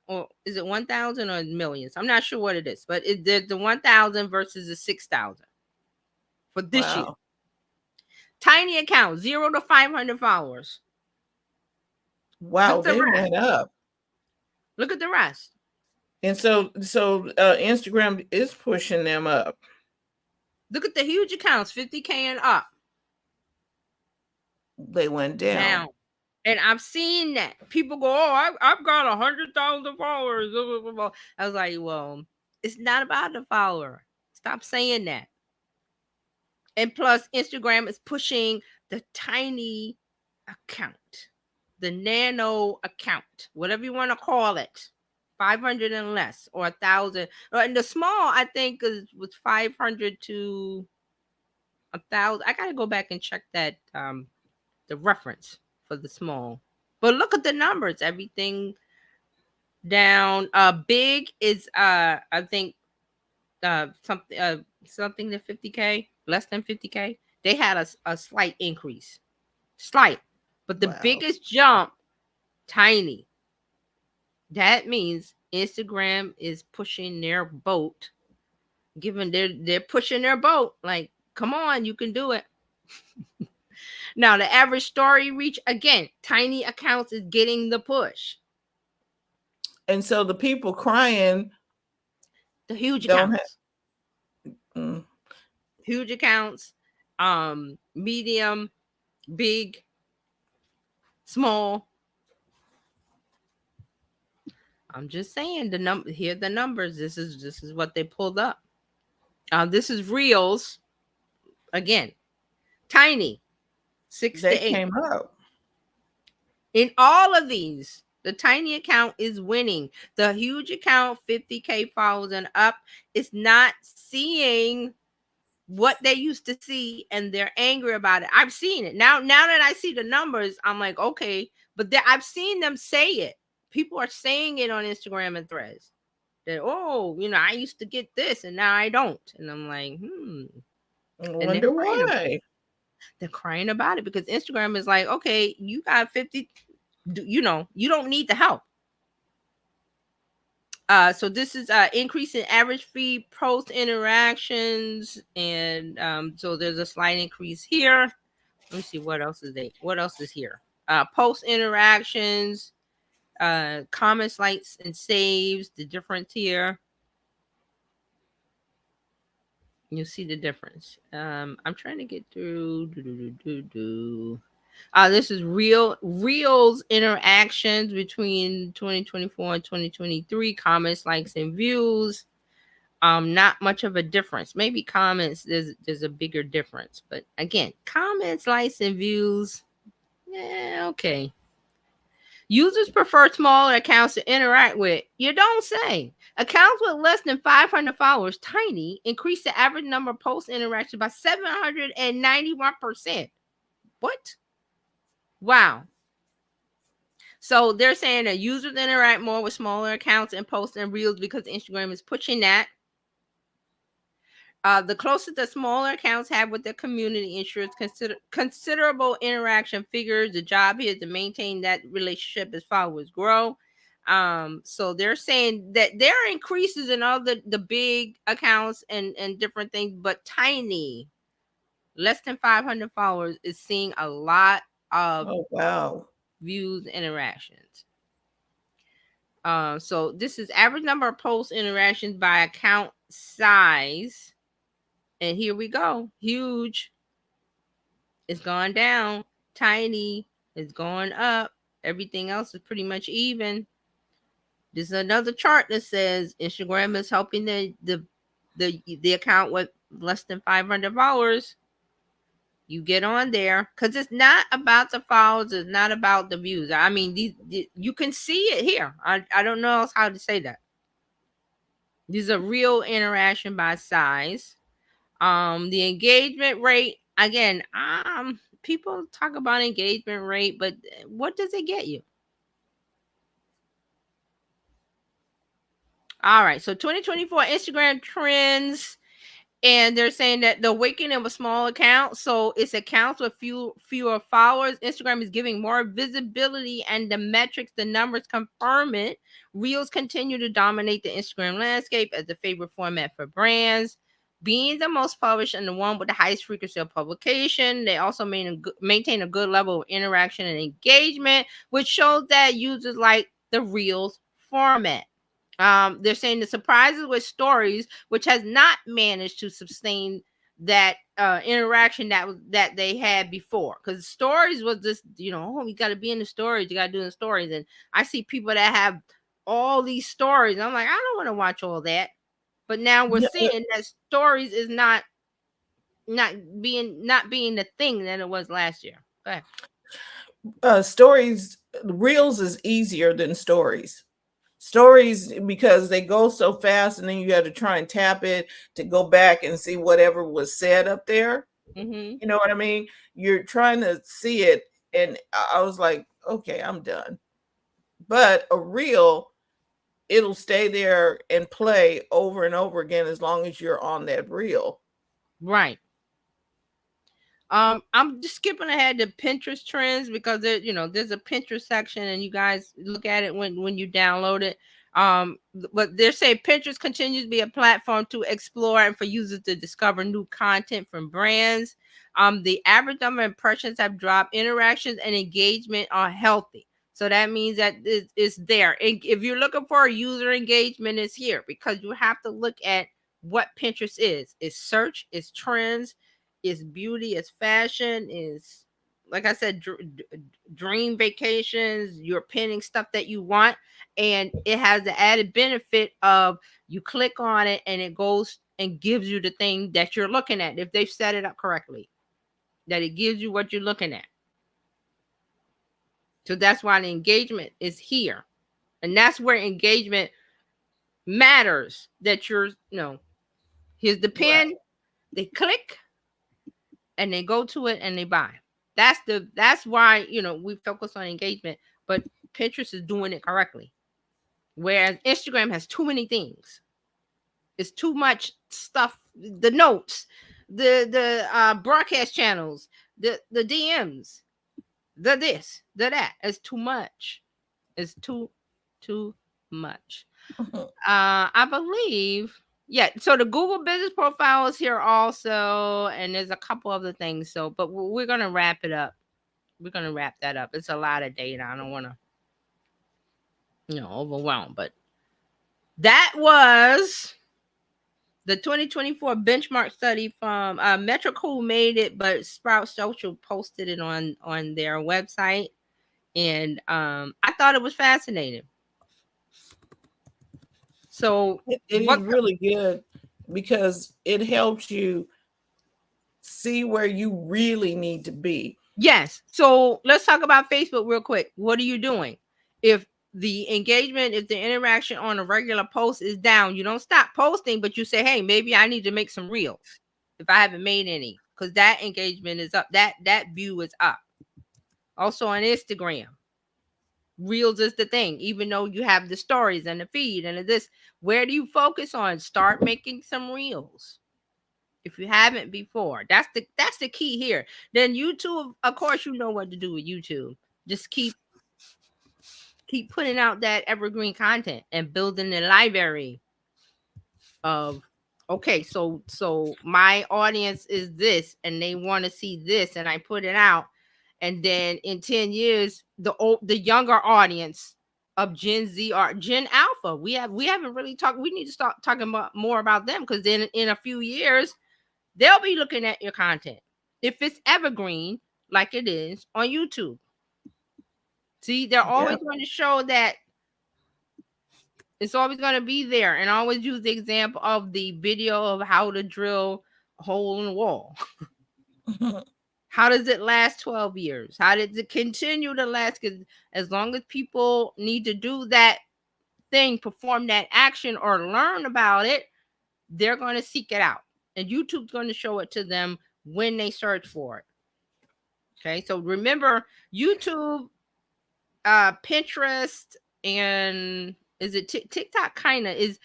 Or is it 1,000 or millions? I'm not sure what it is, but the 1,000 versus the 6,000 for this year. Wow. Tiny account, 0 to 500 followers. Look Wow, at the they rest. went up. Look at the rest. And so Instagram is pushing them up. Look at the huge accounts, 50K and up, They went down. down. And I've seen that people go, "Oh, I've got 100,000 followers." I was like, "Well, it's not about the follower. Stop saying that." And plus, Instagram is pushing the tiny account, the nano account, whatever you want to call it, 500 and less, or 1,000. And the small, I think, was 500 to 1,000. I gotta go back and check that the reference for the small. But look at the numbers. Everything down. Big is I think something to 50K, less than 50K. They had a slight increase. Slight. But the Wow. biggest jump, tiny. That means Instagram is pushing their boat. Given they're pushing their boat. Like, come on, you can do it. Now the average story reach, again, tiny accounts is getting the push. And so the people crying The huge don't have accounts. mm, Huge accounts, medium, big, small. I'm just saying the number here. The numbers. This is what they pulled up. This is reels again. Tiny, six they to eight. came up. In all of these, The tiny account is winning. The huge account, 50K followers and up, is not seeing what they used to see, and they're angry about it. I've seen it. Now that I see the numbers, I'm like, okay, but I've seen them say it. People are saying it on Instagram and Threads. That, oh, I used to get this and now I don't. And I'm like, I and wonder why. they're crying about it because Instagram is like, okay, you got 50, you don't need the help. So this is increase in average feed post interactions, and so there's a slight increase here. Let me see what else is here. Post interactions, comments, likes, and saves. The difference here. You see the difference. I'm trying to get through. This is reels interactions between 2024 and 2023. Comments, likes, and views. Not much of a difference. Maybe comments, there's a bigger difference, but again, comments, likes, and views, yeah, okay. Users prefer smaller accounts to interact with. You don't say. Accounts with less than 500 followers, tiny, increase the average number of post interactions by 791%. What? Wow. So they're saying that users interact more with smaller accounts and posts and reels because Instagram is pushing that. The closer the smaller accounts have with their community ensures considerable interaction figures. The job here is to maintain that relationship as followers grow. So they're saying that there are increases in all the big accounts and different things, but tiny, less than 500 followers is seeing a lot of Oh, wow. views, interactions. So this is average number of post interactions by account size. And here we go. Huge is gone down. Tiny is going up. Everything else is pretty much even. This is another chart that says Instagram is helping the account with less than 500 followers. You get on there because it's not about the followers. It's not about the views. I mean, you can see it here. I don't know else how to say that. These are real interaction by size. The engagement rate, again, people talk about engagement rate, but what does it get you? All right, so 2024 Instagram trends, and they're saying that the awakening of a small account, so it's accounts with fewer followers. Instagram is giving more visibility, and the metrics, the numbers confirm it. Reels continue to dominate the Instagram landscape as the favorite format for brands, being the most published and the one with the highest frequency of publication. They also maintain a good level of interaction and engagement, which shows that users like the Reels format. They're saying the surprises with stories, which has not managed to sustain that interaction that they had before. Because stories was just, oh, you got to be in the stories, you got to do the stories, and I see people that have all these stories. I'm like, I don't want to watch all that. But now we're Yeah, seeing that stories is not being the thing that it was last year. Go ahead. stories, reels is easier than stories. Stories, because they go so fast, and then you got to try and tap it to go back and see whatever was said up there. Mm-hmm. You know what I mean? You're trying to see it, and I was like, okay, I'm done. But a reel, it'll stay there and play over and over again as long as you're on that reel. Right. I'm just skipping ahead to Pinterest trends because there's a Pinterest section and you guys look at it when you download it. But they're saying Pinterest continues to be a platform to explore and for users to discover new content from brands. The average number of impressions have dropped. Interactions and engagement are healthy. So that means that it's there. And if you're looking for a user engagement, it's here because you have to look at what Pinterest is. It's search, it's trends, is beauty, is fashion, is, like I said, dream vacations. You're pinning stuff that you want, and it has the added benefit of you click on it and it goes and gives you the thing that you're looking at if they've set it up correctly, that it gives you what you're looking at. So that's why the engagement is here. And that's where engagement matters. That you're, here's the Right. pin, they click and they go to it and they buy. That's why, we focus on engagement, but Pinterest is doing it correctly. Whereas Instagram has too many things. It's too much stuff, the notes, the broadcast channels, the DMs, the this, the that. It's too much. It's too much. I believe, yeah. So the Google Business Profile is here also, and there's a couple other things. So, but we're gonna wrap it up. We're gonna wrap that up. It's a lot of data. I don't want to, overwhelm. But that was the 2024 benchmark study from Metricool made it, but Sprout Social posted it on their website, and I thought it was fascinating. So It is what? really good because it helps you see where you really need to be. Yes. So let's talk about Facebook real quick. What are you doing? If the engagement, if the interaction on a regular post is down, you don't stop posting, but you say, hey, maybe I need to make some reels if I haven't made any, because that engagement is up. That view is up. Also on Instagram, reels is the thing. Even though you have the stories and the feed and this, where do you focus on? Start making some reels if you haven't before. That's the key here. Then YouTube, of course, you know what to do with YouTube. Just keep putting out that evergreen content and building a library of, okay, so my audience is this and they want to see this, and I put it out, and then in 10 years the younger audience of Gen Z or Gen Alpha, we haven't really talked, we need to start talking about more about them, because then in a few years they'll be looking at your content if it's evergreen like it is on YouTube. See, they're Yeah. always going to show that. It's always going to be there, and always use the example of the video of how to drill a hole in the wall. How does it last 12 years? How does it continue to last? Because as long as people need to do that thing, perform that action, or learn about it, they're going to seek it out. And YouTube's going to show it to them when they search for it. Okay, so remember, YouTube, Pinterest, and is it TikTok? Kind of is,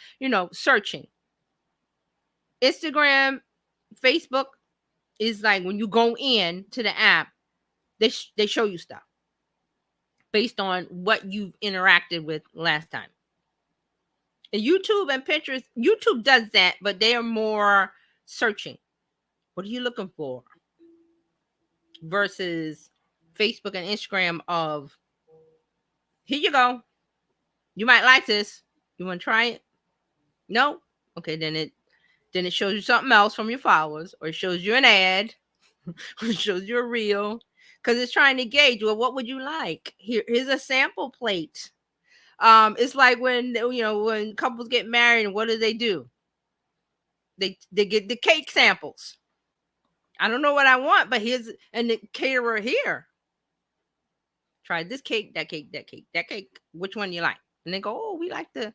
searching. Instagram, Facebook is like when you go in to the app, they show you stuff based on what you've interacted with last time. And YouTube and Pinterest, YouTube does that, but they are more searching. What are you looking for? Versus Facebook and Instagram of, here you go. You might like this. You want to try it? No? Okay, then it shows you something else from your followers, or it shows you an ad, or it shows you a reel, because it's trying to gauge, well, what would you like? Here's a sample plate. It's like when couples get married, and what do? They get the cake samples. I don't know what I want, but here's, and the caterer here. Try this cake, that cake, that cake, that cake. Which one you like? And they go, oh, we like the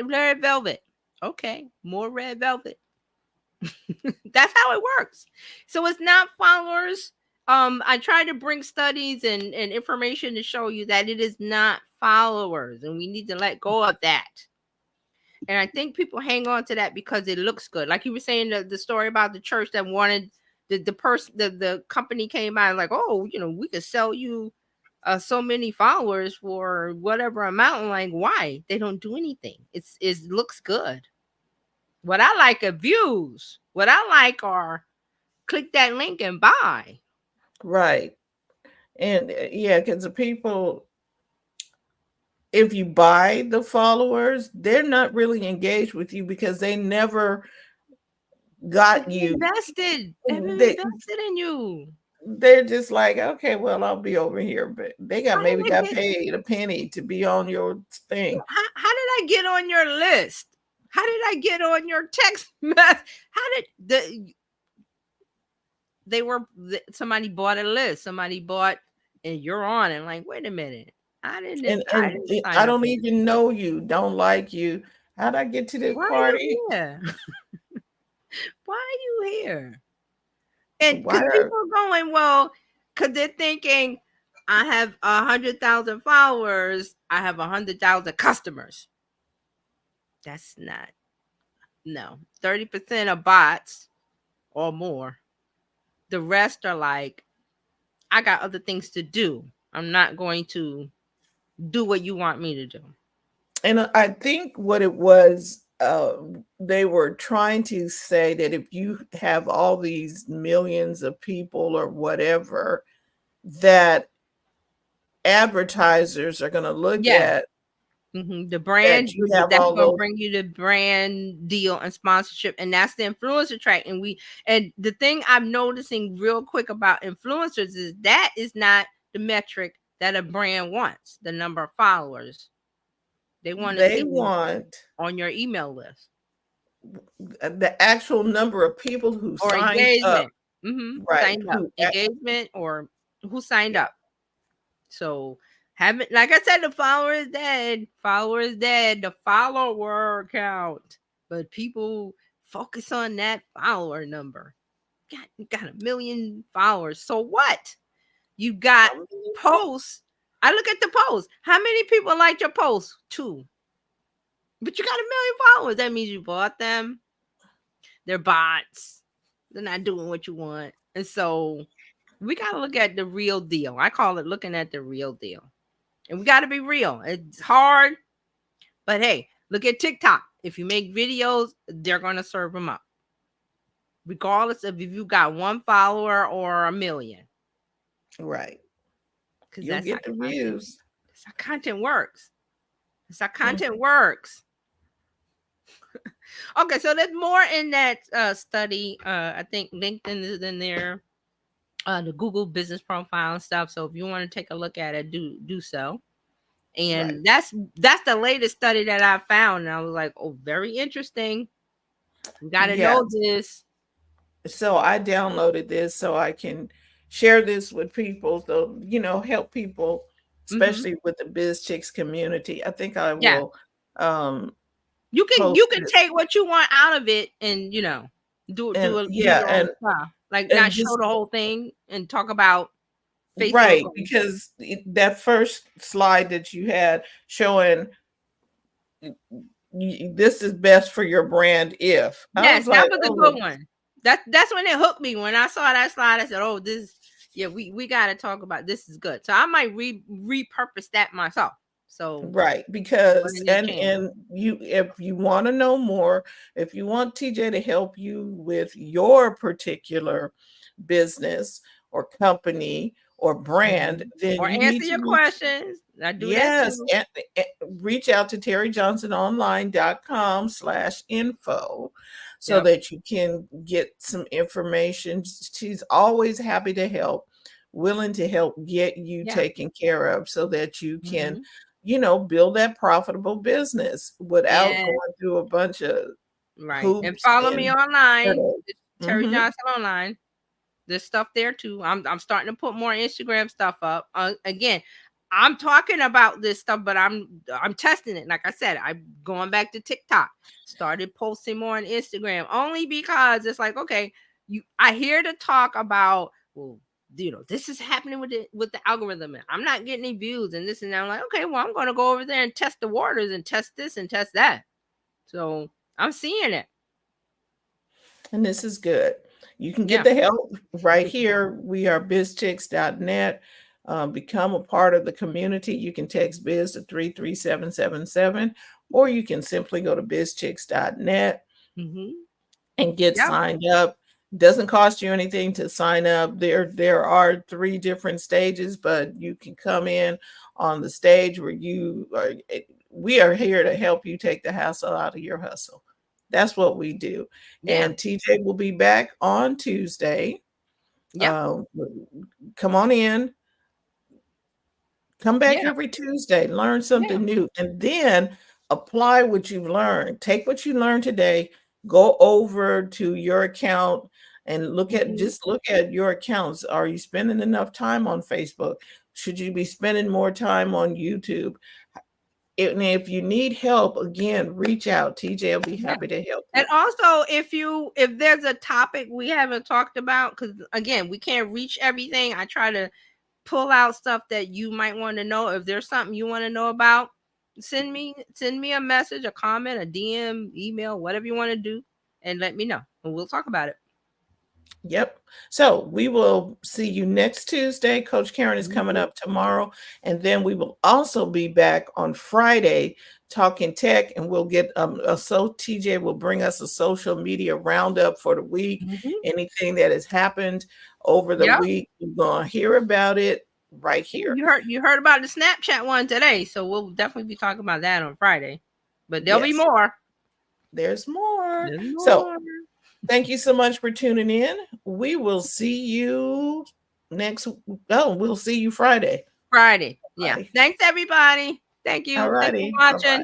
red velvet. Okay, more red velvet. That's how it works. So it's not followers. I try to bring studies and information to show you that it is not followers, and we need to let go of that. And I think people hang on to that because it looks good. Like you were saying, the story about the church that wanted the person, the company came out like, oh, we could sell you so many followers for whatever amount. Like, why? They don't do anything. It looks good. What I like are views. What I like are click that link and buy. Right. And yeah, because the people, if you buy the followers, they're not really engaged with you because they never got They've you. invested. They've They invested in you. they're just like, okay, well, I'll be over here, but they How maybe did I got get? paid a penny to be on your thing. How did I get on your list? How did I get on your text mess? How did somebody bought a list? Somebody bought and you're on and like, wait a minute, And I didn't sign I up don't for this. even know you, don't like you. How'd I get to this Why are party? you here? Why are you here? And Why because are people are going, well, because they're thinking, I have 100,000 followers, I have 100,000 customers. That's not, no. 30% are bots or more. The rest are like, I got other things to do. I'm not going to do what you want me to do. and I think what it was, they were trying to say that if you have all these millions of people or whatever, that advertisers are going to look Yeah. at The that brand, you have that's all gonna those. bring you the brand deal and sponsorship, and that's the influencer track. And the thing I'm noticing real quick about influencers is that is not the metric that a brand wants. The number of followers they want to They see you want on your email list the actual number of people who or signed up, engagement. right? Signed up, engagement, or who signed up. So haven't, like I said, the follower is dead. Follower is dead. The follower count. But people focus on that follower number. You got a million followers. So what? You got How many? posts. I look at the posts. How many people liked your post? Two. But you got a million followers. That means you bought them. They're bots. They're not doing what you want. And so we got to look at the real deal. I call it looking at the real deal. And we got to be real. It's hard, but hey, look at TikTok. If you make videos, they're going to serve them up, regardless of if you got one follower or a million, Right. because You'll get the views. that's how content works. That's how Mm. content works. Okay, so there's more in that study. I think LinkedIn is in there, the Google business profile and stuff. So if you want to take a look at it, do so. Right. And that's the latest study that I found, and I was like, oh, very interesting. You got to Yeah. know this. So I downloaded this so I can share this with people, so help people, Hmm. especially with the Biz Chicks community. I think I Yeah, will um you post can it. take what you want out of it, and And do yeah, your own stuff. Like not and show just the whole thing and talk about Facebook. right, because that first slide that you had showing this is best for your brand, if I Yes, was that like, was a good oh, one. That's when it hooked me. When I saw that slide, I said, "Oh, this, yeah, we got to talk about this. Is good." So I might repurpose that myself. So right, on because a new channel. and you, if you want to know more, if you want TJ to help you with your particular business or company or brand, Mhm. then Or you answer need to your questions. I do that yes, too. and reach out to terryjohnsononline.com/info so Yep. that you can get some information. She's always happy to help, willing to help get you Yeah. taken care of so that you can, Hmm. build that profitable business without Yeah. going through a bunch of Right. And hoops follow me and online. hurdles. It's Terry Mhm. Johnson online. There's stuff there too. I'm starting to put more Instagram stuff up. Again, I'm talking about this stuff, but I'm testing it. Like I said, I'm going back to TikTok. Started posting more on Instagram only because it's like, okay, I hear to talk about, well, this is happening with the algorithm. And I'm not getting any views and this and that. I'm like, okay, well, I'm gonna go over there and test the waters and test this and test that. So I'm seeing it. And this is good. You can get Yeah. the help right here. We are bizchicks.net. Become a part of the community. You can text biz to 33777, or you can simply go to bizchicks.net Mm-hmm. and get Yep. signed up. Doesn't cost you anything to sign up. There are three different stages, but you can come in on the stage where you are. We are here to help you take the hassle out of your hustle. That's what we do. Yeah. And TJ will be back on Tuesday. Yep. Uh, come on in. Come back Yeah. every Tuesday, learn Yeah. something new, and then apply what you've learned. Take what you learned today, go over to your account and Mhm. look at your accounts. Are you spending enough time on Facebook? Should you be spending more time on YouTube? And if you need help, again, reach out. TJ will be Yeah. happy to help And you. also, if there's a topic we haven't talked about, because again, we can't reach everything. I try to pull out stuff that you might want to know. If there's something you want to know about, send me a message, a comment, a DM, email, whatever you want to do, and let me know, and we'll talk about it. Yep. So we will see you next Tuesday. Coach Karen is coming up tomorrow. And then we will also be back on Friday talking tech. And we'll get TJ will bring us a social media roundup for the week. Mm-hmm. Anything that has happened over the Yep. week, you're gonna hear about it right here. You heard about the Snapchat one today, so we'll definitely be talking about that on Friday. But there'll be Yes, more. there's more. There's So more. thank you so much for tuning in. We will see you next. Oh, we'll see you Friday. Friday. Yeah. Bye. Thanks, everybody. Thank All you. Thanks for righty. Bye watching. bye.